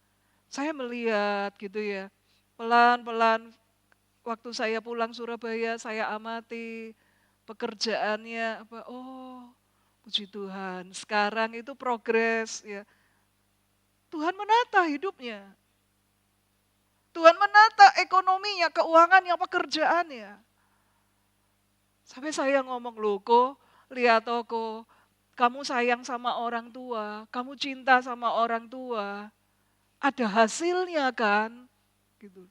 Saya melihat gitu ya, pelan-pelan waktu saya pulang Surabaya, saya amati pekerjaannya, oh puji Tuhan, sekarang itu progres ya. Tuhan menata hidupnya. Tuhan menata ekonominya, keuangannya, pekerjaannya. Sampai saya ngomong, loh kok, lihat kok, kamu sayang sama orang tua, kamu cinta sama orang tua, ada hasilnya kan? Gitu.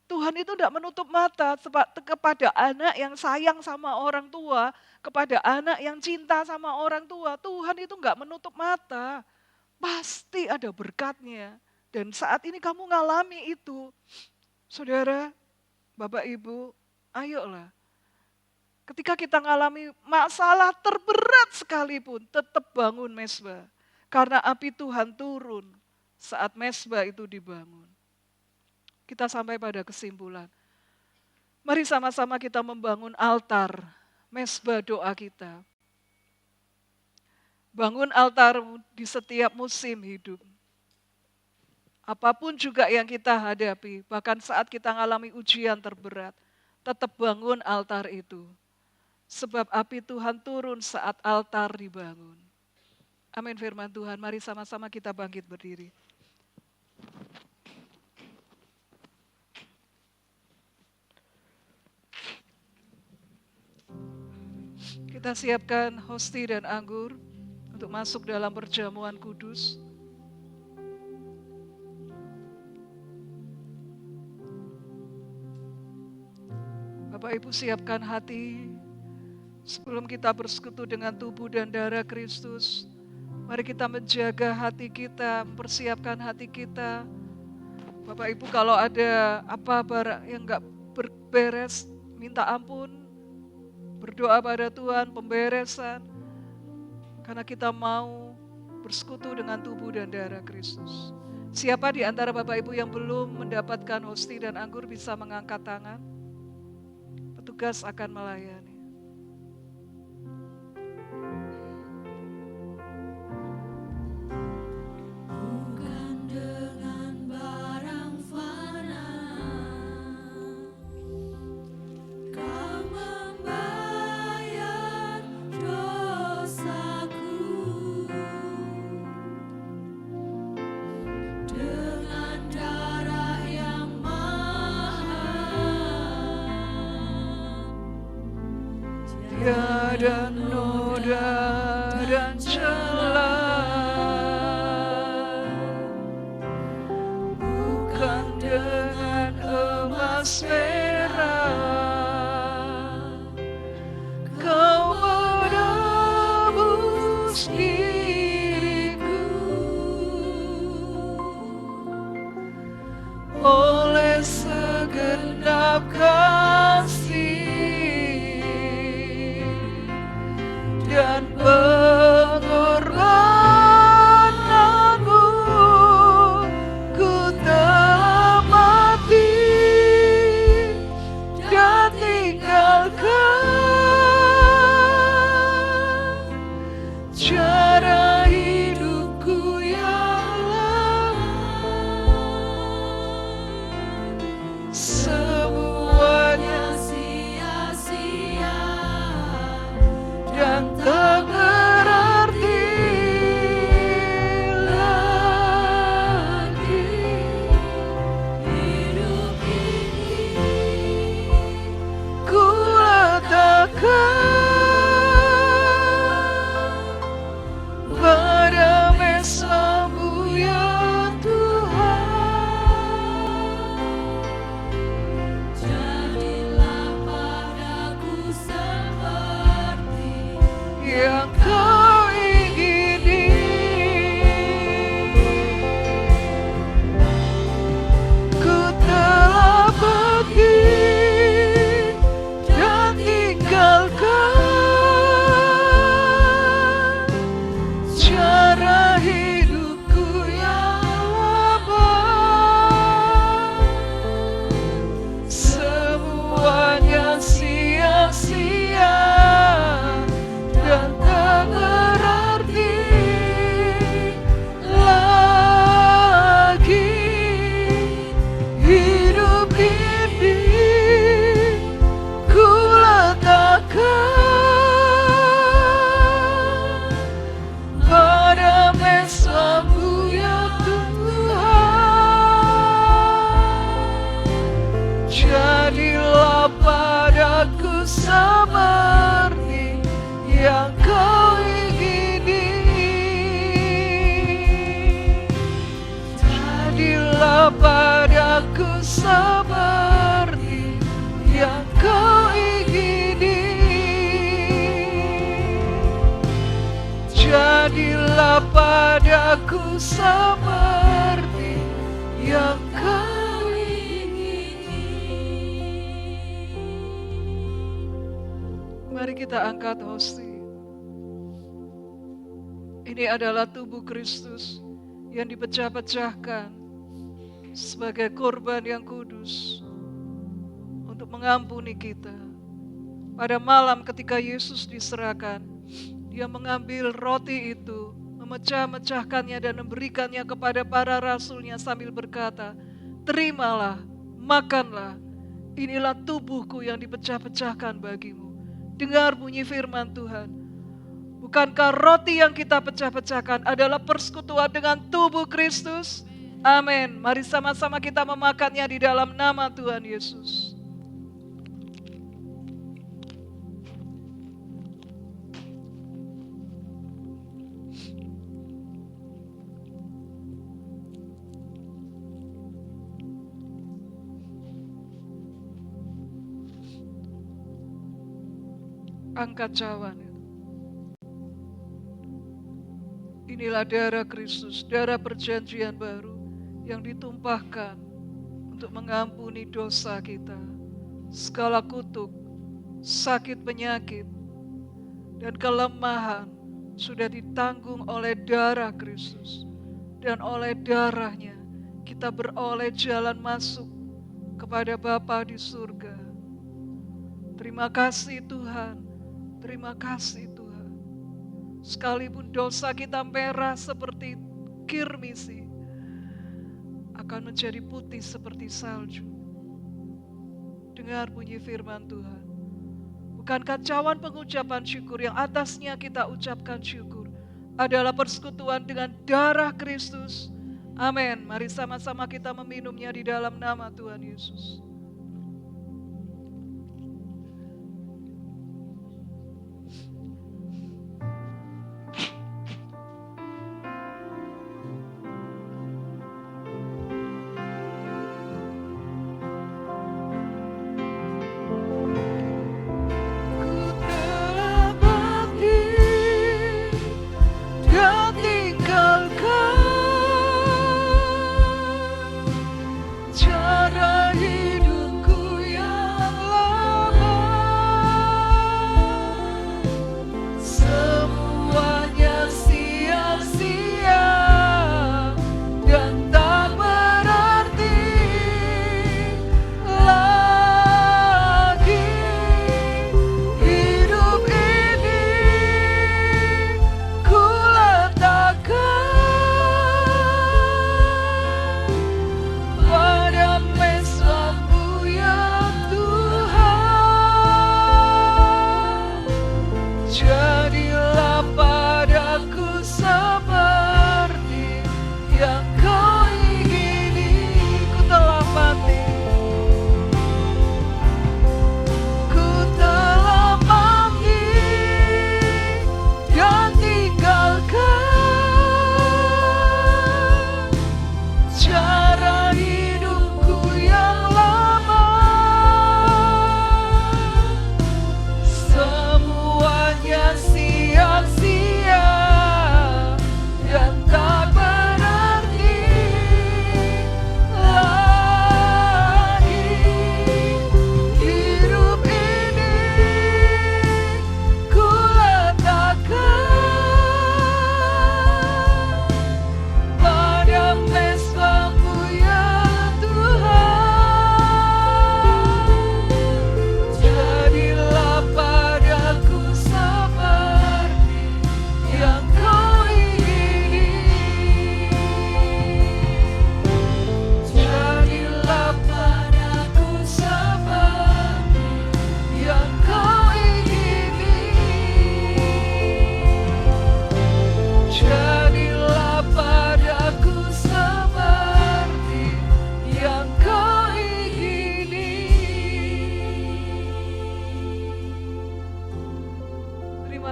Tuhan itu tidak menutup mata kepada anak yang sayang sama orang tua, kepada anak yang cinta sama orang tua. Tuhan itu enggak menutup mata. Pasti ada berkatnya. Dan saat ini kamu ngalami itu. Saudara, Bapak Ibu, ayolah. Ketika kita ngalami masalah terberat sekalipun, tetap bangun mezbah. Karena api Tuhan turun saat mezbah itu dibangun. Kita sampai pada kesimpulan. Mari sama-sama kita membangun altar, mezbah doa kita. Bangun altar di setiap musim hidup. Apapun juga yang kita hadapi, bahkan saat kita mengalami ujian terberat, tetap bangun altar itu. Sebab api Tuhan turun saat altar dibangun. Amin firman Tuhan, mari sama-sama kita bangkit berdiri. Kita siapkan hosti dan anggur untuk masuk dalam perjamuan kudus. Bapak Ibu siapkan hati sebelum kita bersekutu dengan tubuh dan darah Kristus. Mari kita menjaga hati kita, mempersiapkan hati kita. Bapak Ibu kalau ada apa yang enggak beres, minta ampun. Berdoa pada Tuhan, pemberesan. Karena kita mau bersekutu dengan tubuh dan darah Kristus. Siapa di antara Bapak Ibu yang belum mendapatkan hosti dan anggur bisa mengangkat tangan? Petugas akan melayani. Bukan dengan barang fana Kau membayar dosaku, dengan darah yang Tiada noda dan celah, bukan dengan emas merah, Kau menebus diriku oleh segenap kasih dan pengorbananmu. Ku telah mati Jadilah padaku seperti yang kau ingini. Jadilah padaku seperti yang kau ingini. Jadilah padaku seperti yang kau ingini. Mari kita angkat hosti. Ini adalah tubuh Kristus yang dipecah-pecahkan sebagai korban yang kudus untuk mengampuni kita. Pada malam ketika Yesus diserahkan, Dia mengambil roti itu, memecah-mecahkannya dan memberikannya kepada para rasulnya sambil berkata, terimalah, makanlah, inilah tubuhku yang dipecah-pecahkan bagimu. Dengar bunyi firman Tuhan. Bukankah roti yang kita pecah-pecahkan adalah persekutuan dengan tubuh Kristus? Amin. Mari sama-sama kita memakannya di dalam nama Tuhan Yesus. Angkat cawan. Inilah darah Kristus, darah perjanjian baru yang ditumpahkan untuk mengampuni dosa kita. Segala kutuk, sakit penyakit, dan kelemahan sudah ditanggung oleh darah Kristus. Dan oleh darahnya kita beroleh jalan masuk kepada Bapa di surga. Terima kasih Tuhan. Terima kasih Tuhan. Sekalipun dosa kita merah seperti kirmisi, akan menjadi putih seperti salju. Dengar bunyi firman Tuhan. Bukankah cawan pengucapan syukur yang atasnya kita ucapkan syukur adalah persekutuan dengan darah Kristus? Amin. Mari sama-sama kita meminumnya di dalam nama Tuhan Yesus. Cara hidup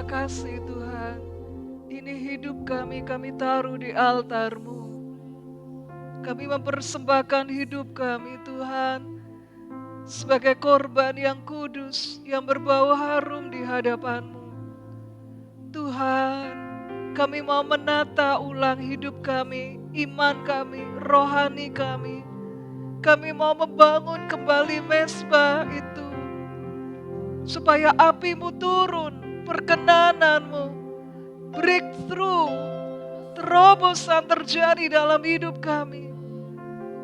kasih Tuhan. Ini hidup kami taruh di altar-Mu. Kami mempersembahkan hidup kami Tuhan sebagai korban yang kudus, yang berbau harum di hadapan-Mu. Tuhan, kami mau menata ulang hidup kami, iman kami, rohani kami. Kami mau membangun kembali mezbah itu, supaya api-Mu turun, perkenanan-Mu, breakthrough, terobosan terjadi dalam hidup kami.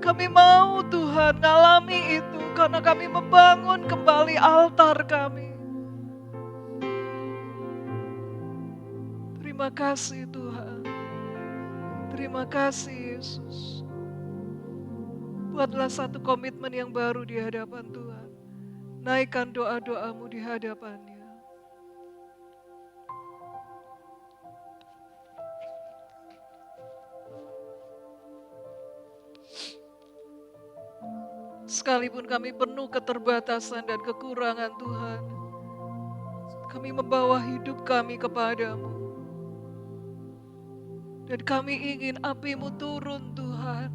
Kami mau Tuhan ngalami itu, karena kami membangun kembali altar kami. Terima kasih Tuhan. Terima kasih Yesus. Buatlah satu komitmen yang baru di hadapan Tuhan. Naikkan doa-doamu di hadapannya. Sekalipun kami penuh keterbatasan dan kekurangan Tuhan, kami membawa hidup kami kepadamu. Dan kami ingin api-Mu turun Tuhan.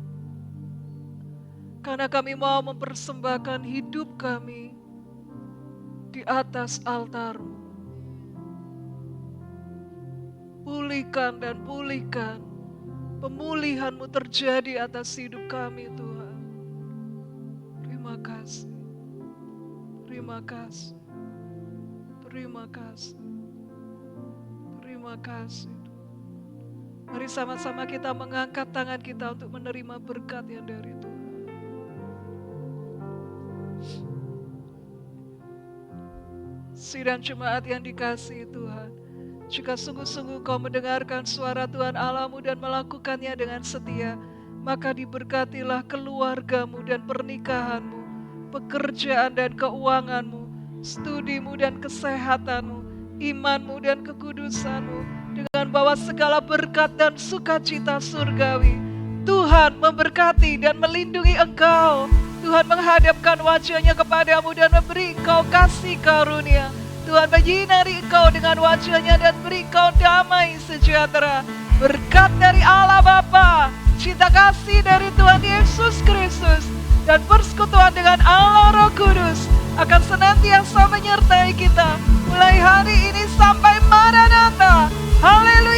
Karena kami mau mempersembahkan hidup kami di atas altar-Mu. Pulihkan dan pulihkan. Pemulihan-Mu terjadi atas hidup kami Tuhan. Terima kasih. Terima kasih. Terima kasih. Terima kasih. Mari sama-sama kita mengangkat tangan kita untuk menerima berkat yang dari Tuhan. Sidang jemaat yang dikasihi Tuhan, jika sungguh-sungguh kau mendengarkan suara Tuhan Allah-Mu dan melakukannya dengan setia, maka diberkatilah keluargamu dan pernikahanmu, pekerjaan dan keuanganmu, studimu dan kesehatanmu, imanmu dan kekudusanmu, dengan bawa segala berkat dan sukacita surgawi. Tuhan memberkati dan melindungi engkau. Tuhan menghadapkan wajahnya kepadamu dan memberi engkau kasih karunia. Tuhan menyinari engkau dengan wajahnya dan beri engkau damai sejahtera. Berkat dari Allah Bapa, cinta kasih dari Tuhan Yesus Kristus, dan persekutuan dengan Allah Roh Kudus akan senantiasa menyertai kita mulai hari ini sampai Maranatha. Haleluya.